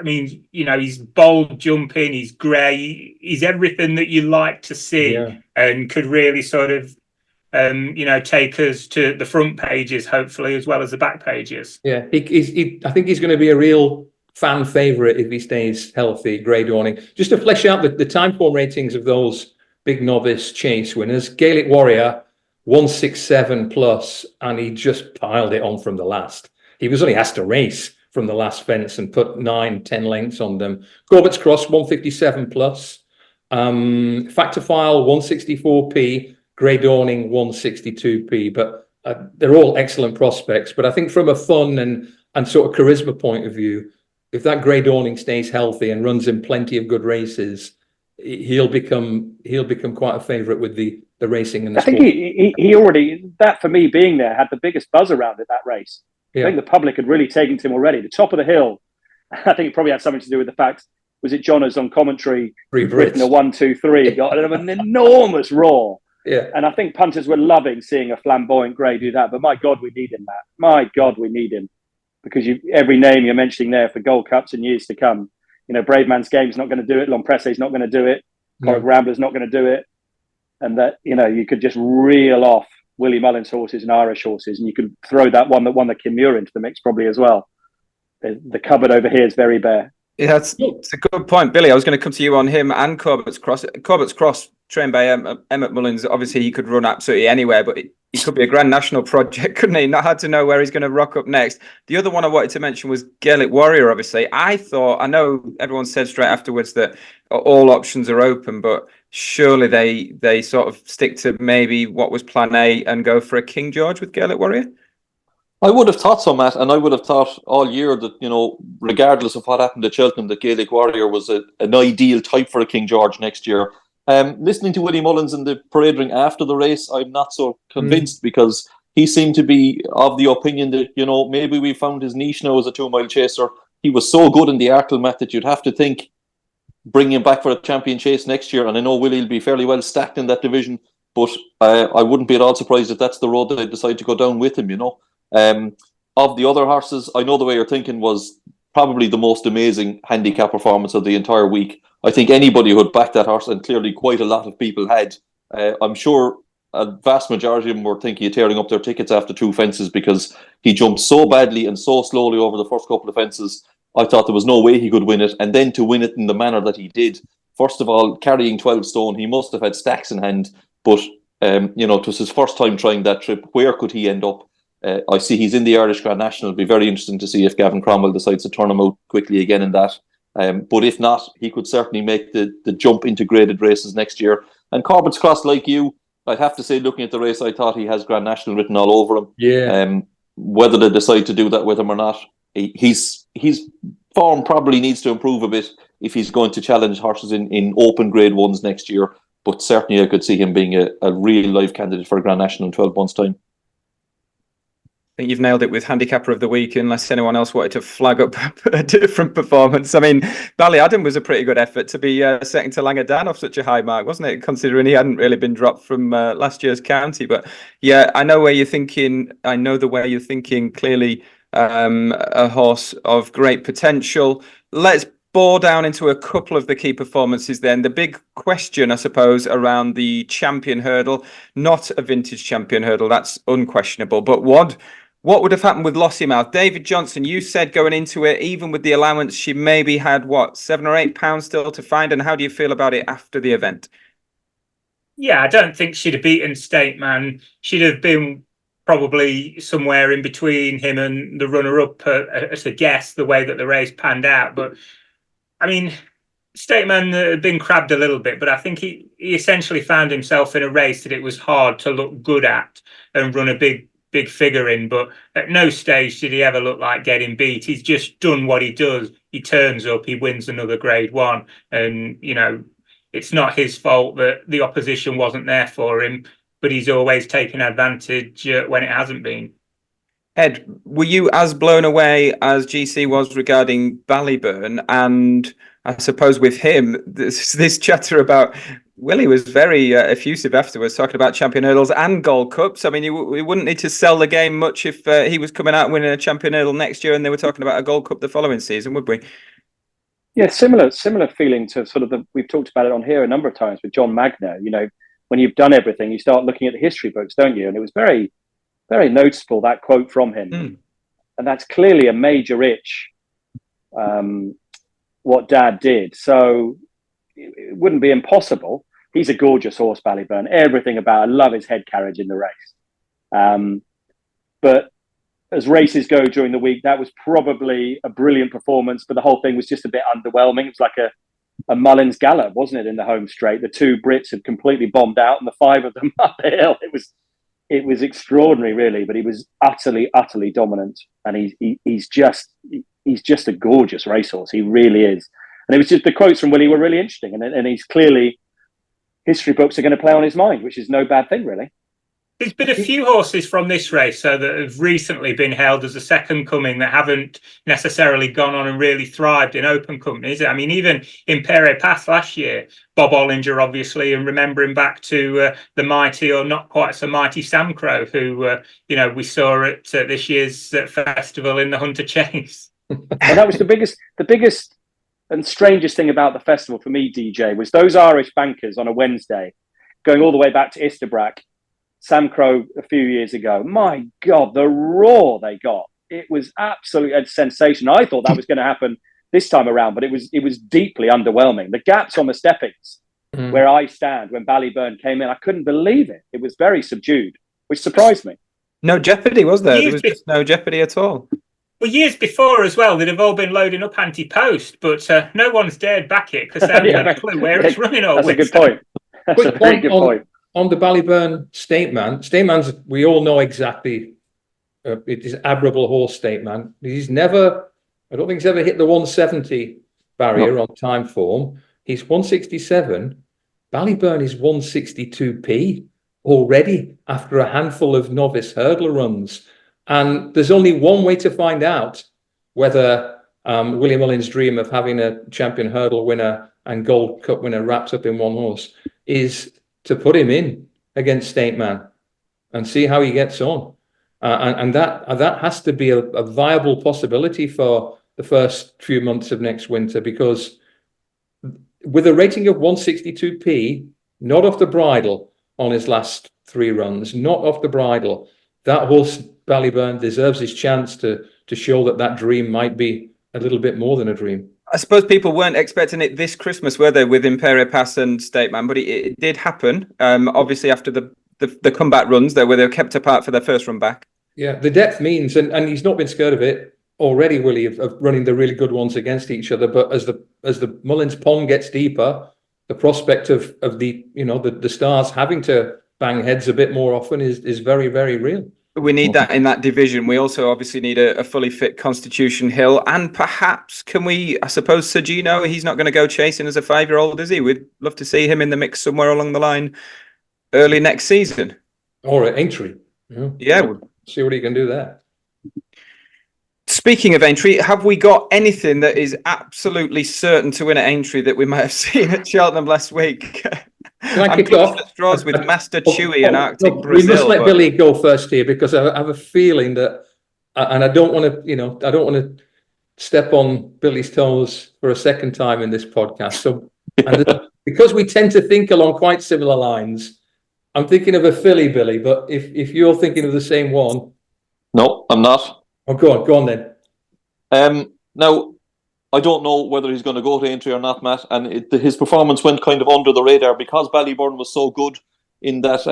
he's bold jumping, he's grey, he's everything that you like to see, and could really sort of take us to the front pages, hopefully, as well as the back pages. Yeah, I think he's going to be a real fan favourite if he stays healthy, Grey Dawning. Just to flesh out the time form ratings of those big novice chase winners, Gaelic Warrior, 167 plus, and he just piled it on from the last. He was only asked to race from the last fence and put 9-10 lengths on them. Corbett's Cross, 157 plus. Factor File, 164p. Grey Dawning 162p, but they're all excellent prospects. But I think from a fun and sort of charisma point of view, if that Grey Dawning stays healthy and runs in plenty of good races, he'll become quite a favourite with the racing and the sport. I think he already, that for me being there, had the biggest buzz around it, that race. Yeah. I think the public had really taken to him already. The top of the hill, I think it probably had something to do with the fact, was it Jono's on commentary, written a 1, 2, 3, got an enormous roar. Yeah, and I think punters were loving seeing a flamboyant grey do that. But my God, we need him, Matt. My God, we need him, because every name you're mentioning there for Gold Cups in years to come. Brave Man's Game's not going to do it. Lompresse's not going to do it. Corrick Rambler's not going to do it. And that you could just reel off Willie Mullins horses and Irish horses, and you could throw that one that won the Kimura into the mix probably as well. The cupboard over here is very bare. Yeah, that's a good point, Billy. I was going to come to you on him and Corbett's Cross. Corbett's Cross, trained by Emmett Mullins. Obviously, he could run absolutely anywhere, but he could be a Grand National project, couldn't he? Not hard to know where he's going to rock up next. The other one I wanted to mention was Gaelic Warrior, obviously. I know everyone said straight afterwards that all options are open, but surely they sort of stick to maybe what was plan A and go for a King George with Gaelic Warrior? I would have thought so, Matt, and I would have thought all year that, regardless of what happened at Cheltenham, that Gaelic Warrior was an ideal type for a King George next year. Listening to Willie Mullins in the parade ring after the race, I'm not so convinced because he seemed to be of the opinion that, maybe we found his niche now as a 2-mile chaser. He was so good in the Arkle, Matt, that you'd have to think bring him back for a champion chase next year. And I know Willie will be fairly well stacked in that division, but I wouldn't be at all surprised if that's the road that they decide to go down with him, Of the other horses, I know the way you're thinking was probably the most amazing handicap performance of the entire week. I think anybody who had backed that horse, and clearly quite a lot of people had, I'm sure a vast majority of them were thinking of tearing up their tickets after 2 fences because he jumped so badly and so slowly over the first couple of fences. I thought there was no way he could win it. And then to win it in the manner that he did, first of all, carrying 12 stone, he must have had stacks in hand. But, it was his first time trying that trip. Where could he end up? I see he's in the Irish Grand National. It'll be very interesting to see if Gavin Cromwell decides to turn him out quickly again in that. But if not, he could certainly make the jump into graded races next year. And Corbett's Cross, like you, I'd have to say, looking at the race, I thought he has Grand National written all over him. Yeah. Whether they decide to do that with him or not, his form probably needs to improve a bit if he's going to challenge horses in open grade ones next year. But certainly I could see him being a real live candidate for a Grand National in 12 months' time. I think you've nailed it with handicapper of the week, unless anyone else wanted to flag up a different performance. I mean, Ballyadam was a pretty good effort to be second to Langadan off such a high mark, wasn't it? Considering he hadn't really been dropped from last year's county. But yeah, I know where you're thinking. I know the way you're thinking. Clearly, a horse of great potential. Let's bore down into a couple of the key performances then. The big question, I suppose, around the champion hurdle, not a vintage champion hurdle, that's unquestionable. But what would have happened with Lossiemouth? David Johnson, you said going into it, even with the allowance, she maybe had, £7 or £8 still to find. And how do you feel about it after the event? Yeah, I don't think she'd have beaten State Man. She'd have been probably somewhere in between him and the runner-up as a guess, the way that the race panned out. But, I mean, State Man had been crabbed a little bit, but I think he essentially found himself in a race that it was hard to look good at and run a big figure in, but at no stage did he ever look like getting beat. He's just done what he does. He turns up, he wins another grade 1, and it's not his fault that the opposition wasn't there for him, but he's always taken advantage when it hasn't been. Ed, were you as blown away as GC was regarding Ballyburn? And I suppose with him, this chatter about Willie was very effusive afterwards, talking about champion hurdles and Gold Cups. I mean, we wouldn't need to sell the game much if he was coming out and winning a champion hurdle next year and they were talking about a Gold Cup the following season, would we? Yeah, similar feeling to sort of we've talked about it on here a number of times with John Magner. When you've done everything, you start looking at the history books, don't you? And it was very, very noticeable, that quote from him. And that's clearly a major itch, what Dad did. So it wouldn't be impossible. He's a gorgeous horse, Ballyburn. Everything about it. I love his head carriage in the race. But as races go during the week, that was probably a brilliant performance, but the whole thing was just a bit underwhelming. It was like a Mullins gallop, wasn't it, in the home straight? The 2 Brits had completely bombed out and the 5 of them up the hill. It was extraordinary, really, but he was utterly, utterly dominant. And he's just a gorgeous racehorse. He really is. And it was just the quotes from Willie were really interesting. And he's clearly, history books are going to play on his mind, which is no bad thing, really. There's been a few horses from this race that have recently been hailed as a second coming that haven't necessarily gone on and really thrived in open companies. I mean, even in Pere Pass last year, Bob Ollinger, obviously, and remembering back to the mighty or not quite so mighty Sam Crow, who, we saw at this year's festival in the Hunter Chase. And that was the biggest and strangest thing about the festival for me, DJ, was those Irish bankers on a Wednesday, going all the way back to Isterbrack, Sam Crow a few years ago. My God, the roar they got. It was absolutely a sensation. I thought that was going to happen this time around, but it was deeply underwhelming. The gaps on the steppings where I stand when Ballyburn came in, I couldn't believe it. It was very subdued, which surprised me. No jeopardy, was there? There was just no jeopardy at all. Well, years before as well, they'd have all been loading up anti-post, but no one's dared back it because they haven't got a clue where it's running all That's a winter. good point. That's a very good point. On the Ballyburn Stateman's, we all know exactly. It is admirable horse, Stateman. I don't think he's ever hit the 170 barrier on time form. He's 167. Ballyburn is 162p already after a handful of novice hurdler runs. And there's only one way to find out whether Willie Mullins' dream of having a champion hurdle winner and Gold Cup winner wrapped up in one horse is to put him in against Stateman and see how he gets on. And that has to be a viable possibility for the first few months of next winter, because with a rating of 162p, not off the bridle on his last 3 runs, not off the bridle, that horse Ballyburn deserves his chance to show that dream might be a little bit more than a dream. I suppose people weren't expecting it this Christmas, were they, with Imperial Pass and Stateman? But it did happen. Obviously, after the comeback runs, they were kept apart for their first run back. Yeah, the depth means, and he's not been scared of it already, Willie, of running the really good ones against each other. But as the Mullins pond gets deeper, the prospect of the stars having to bang heads a bit more often is very, very real. We need that in that division. We also obviously need a fully fit Constitution Hill, and perhaps I suppose Sergino, he's not going to go chasing as a 5-year-old, is he? We'd love to see him in the mix somewhere along the line early next season. Or at Aintree. Yeah. See what he can do there. Speaking of Aintree, have we got anything that is absolutely certain to win at Aintree that we might have seen at Cheltenham last week? Can I kick off? Straws with Master Chewy and Arctic Brazil. We must let Billy go first here, because I have a feeling that, and I don't want to step on Billy's toes for a second time in this podcast. So, because we tend to think along quite similar lines, I'm thinking of a filly, Billy. But if you're thinking of the same one, no, I'm not. Oh, go on then. Now, I don't know whether he's going to go to Aintree or not, Matt. And his performance went kind of under the radar because Ballyburn was so good in that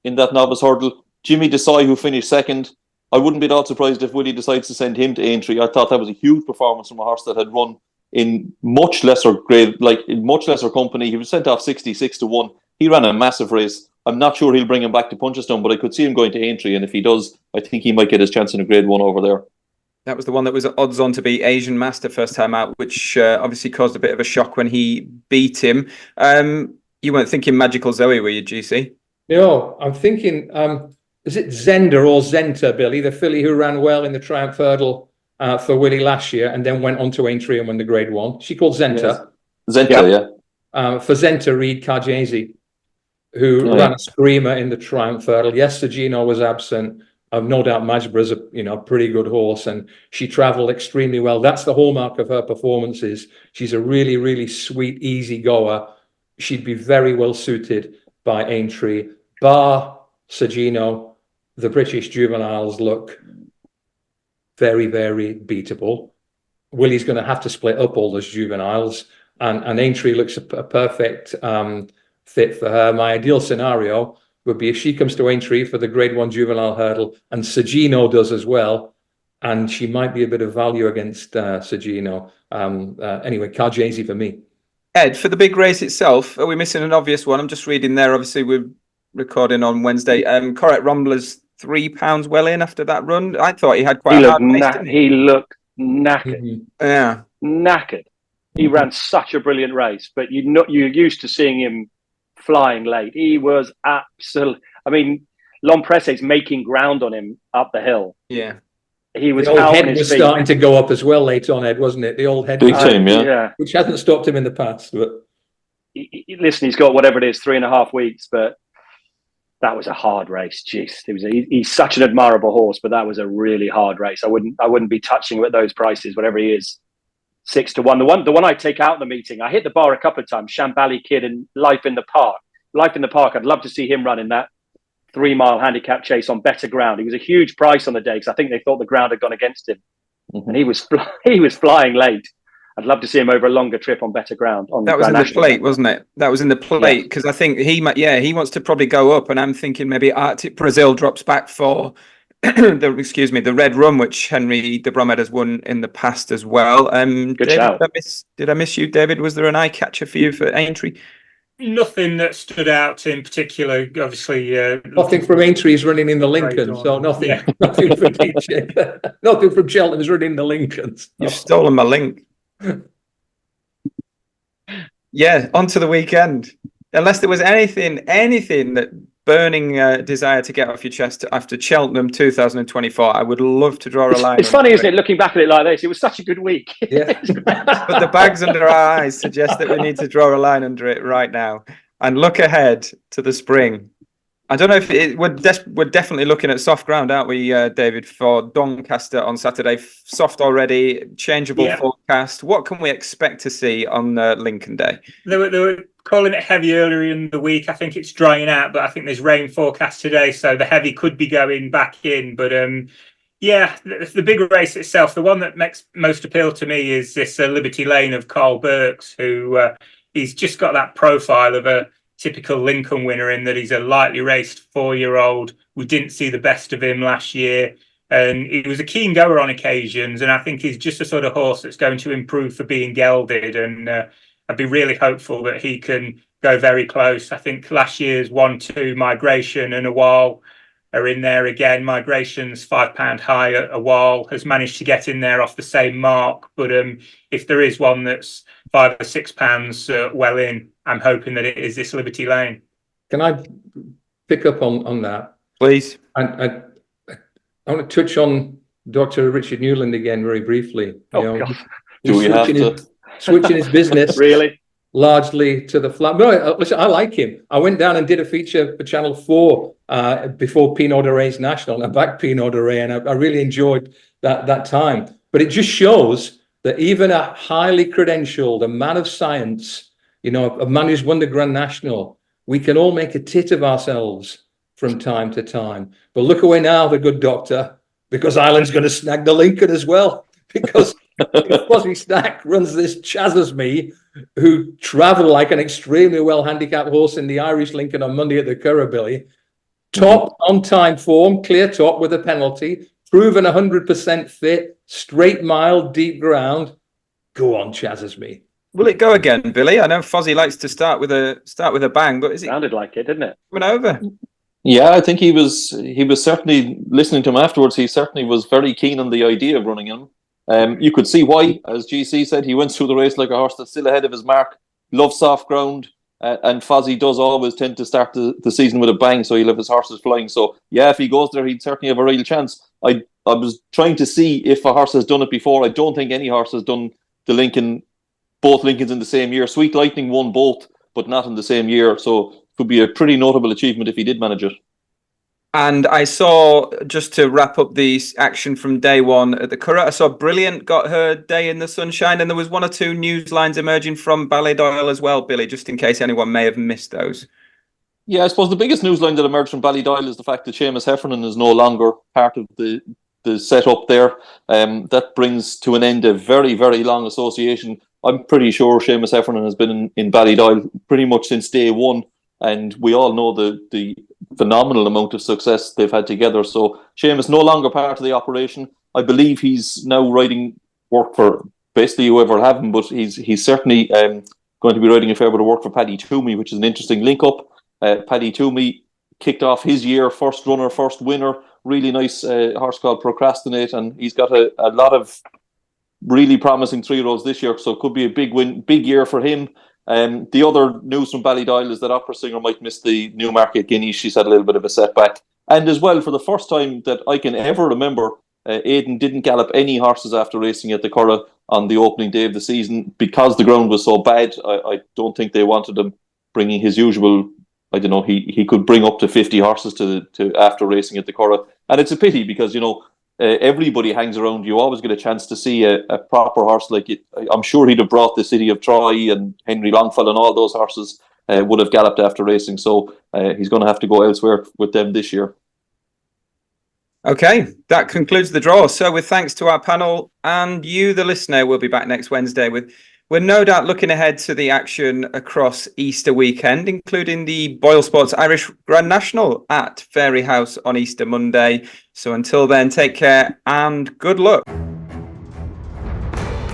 novice hurdle. Jimmy Desai, who finished second, I wouldn't be at all surprised if Willie decides to send him to Aintree. I thought that was a huge performance from a horse that had run in much lesser grade, like in much lesser company. He was sent off 66-1. He ran a massive race. I'm not sure he'll bring him back to Punchestown, but I could see him going to Aintree, and if he does, I think he might get his chance in a Grade 1 over there. That was the one that was odds on to be Asian Master first time out, which obviously caused a bit of a shock when he beat him. You weren't thinking Magical Zoe, were you, GC? No, I'm thinking, is it Zender or Zenta, Billy, the filly who ran well in the Triumph Hurdle for Willie last year and then went on to Aintree and won the Grade 1? She called Zenta. Yes. Zenta, yeah. For Zenta, read Carjesi, who ran a screamer in the Triumph Hurdle. Yes, Sergino was absent. I've no doubt Majbra's a pretty good horse, and she travelled extremely well. That's the hallmark of her performances. She's a really, really sweet, easy goer. She'd be very well suited by Aintree. Bar Sergino, the British juveniles look very, very beatable. Willie's going to have to split up all those juveniles, and Aintree looks a perfect fit for her. My ideal scenario would be if she comes to Aintree for the Grade 1 juvenile hurdle and Sergino does as well, and she might be a bit of value against Sergino. Anyway, Carjesi for me. Ed, for the big race itself, are we missing an obvious one? I'm just reading there. Obviously, we're recording on Wednesday. Correct Rombler's £3 well in after that run. I thought he had quite a hard race. He looked knackered. Mm-hmm. Yeah. Knackered. He ran such a brilliant race, but you're used to seeing him flying late. He was absolute. I mean, Lomprese's making ground on him up the hill. Yeah, he was. The old out head on his was feet. starting to go up as well late on, Ed, wasn't it? The old head, big time, yeah. Which hasn't stopped him in the past. But listen, he's got whatever it is, 3.5 weeks, but that was a hard race. Jeez, he's such an admirable horse, but that was a really hard race. I wouldn't be touching him at those prices, whatever he is. 6-1. The one I take out in the meeting, I hit the bar a couple of times. Shambali Kid and Life in the Park. Life in the Park. I'd love to see him running that 3-mile handicap chase on better ground. He was a huge price on the day because I think they thought the ground had gone against him, and he was flying late. I'd love to see him over a longer trip on better ground. That was in the plate, wasn't it? That was in the plate because I think he wants to probably go up, and I'm thinking maybe Arctic Brazil drops back for the Red Rum, which Henry de Bromhead has won in the past as well. Good David, shout. Did I miss you, David? Was there an eye catcher for you for Aintree? Nothing that stood out in particular. Obviously, nothing from Aintree's running in the Lincoln, so nothing. Yeah. Nothing from DJ. Nothing from Cheltenham's running the Lincolns. You've stolen my link. Yeah, on to the weekend. Unless there was anything that burning desire to get off your chest after Cheltenham 2024, I would love to draw a line. It's funny, isn't it, looking back at it like this? It was such a good week. Yeah. But the bags under our eyes suggest that we need to draw a line under it right now and look ahead to the spring. I don't know if we're definitely looking at soft ground, aren't we, David, for Doncaster on Saturday? Soft already, changeable forecast. What can we expect to see on Lincoln Day? They were calling it heavy earlier in the week. I think it's drying out, but I think there's rain forecast today, so the heavy could be going back in. But the big race itself, the one that makes most appeal to me is this Liberty Lane of Carl Burks, who he's just got that profile of a typical Lincoln winner in that he's a lightly raced 4-year-old. We didn't see the best of him last year, and he was a keen goer on occasions, and I think he's just a sort of horse that's going to improve for being gelded, and I'd be really hopeful that he can go very close. I think last year's 1-2 Migration and A While are in there again. Migration's £5 high. A While has managed to get in there off the same mark, but if there is one that's £5 or £6 well in, I'm hoping that it is this Liberty Lane. Can I pick up on that, please? I want to touch on Dr. Richard Newland again very briefly. God. Do we have to? Switching his business Really? largely to the flat. No, listen, I like him. I went down and did a feature for Channel 4 before Pinot de Ray's National, and I backed Pinot de Ray, and I really enjoyed that time. But it just shows that even a highly credentialed, a man of science, a man who's won the Grand National, we can all make a tit of ourselves from time to time. But look away now, the good doctor, because Ireland's going to snag the Lincoln as well. Because Fozzie Stack runs this Chazasme, who travelled like an extremely well handicapped horse in the Irish Lincoln on Monday at the Currabilly. Top on time form, clear top with a penalty, proven 100% fit, straight mile, deep ground. Go on, Chazasme. Will it go again, Billy? I know Fozzie likes to start with a bang, but is it Sounded like it, didn't it? coming over? Yeah, I think he was certainly, listening to him afterwards, he certainly was very keen on the idea of running him. You could see why, as GC said, he went through the race like a horse that's still ahead of his mark, loves soft ground, and Fozzie does always tend to start the season with a bang, so he'll have his horses flying. So, yeah, if he goes there, he'd certainly have a real chance. I was trying to see if a horse has done it before. I don't think any horse has done the Lincoln, both Lincolns in the same year. Sweet Lightning won both, but not in the same year, so it could be a pretty notable achievement if he did manage it. And I saw, just to wrap up the action from day one at the Curragh, I saw Brilliant got her day in the sunshine, and there was 1 or 2 news lines emerging from Ballydoyle as well, Billy, just in case anyone may have missed those. Yeah, I suppose the biggest news line that emerged from Ballydoyle is the fact that Seamus Heffernan is no longer part of the setup there. That brings to an end a very, very long association. I'm pretty sure Seamus Heffernan has been in Ballydoyle pretty much since day one, and we all know the phenomenal amount of success they've had together. So Seamus no longer part of the operation. I believe he's now writing work for basically whoever will have him, but he's certainly going to be writing a fair bit of work for Paddy Toomey, which is an interesting link-up. Paddy Toomey kicked off his year, first runner, first winner, really nice horse called Procrastinate, and he's got a lot of really promising 3-year-olds this year, so it could be a big year for him. The other news from Ballydoyle is that Opera Singer might miss the Newmarket Guineas. She's had a little bit of a setback. And as well, for the first time that I can ever remember, Aidan didn't gallop any horses after racing at the Curragh on the opening day of the season because the ground was so bad. I don't think they wanted him bringing his usual, I don't know, he could bring up to 50 horses to after racing at the Curragh. And it's a pity because, everybody hangs around. You always get a chance to see a proper horse like it. I'm sure he'd have brought the City of Troy and Henry Longfell and all those horses would have galloped after racing. So he's going to have to go elsewhere with them this year. Okay, that concludes the draw. So with thanks to our panel and you, the listener, we'll be back next Wednesday we're no doubt looking ahead to the action across Easter weekend, including the Boyle Sports Irish Grand National at Fairy House on Easter Monday. So until then, take care and good luck.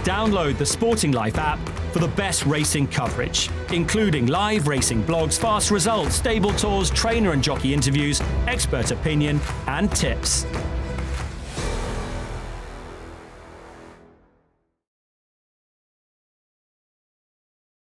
Download the Sporting Life app for the best racing coverage, including live racing blogs, fast results, stable tours, trainer and jockey interviews, expert opinion and tips.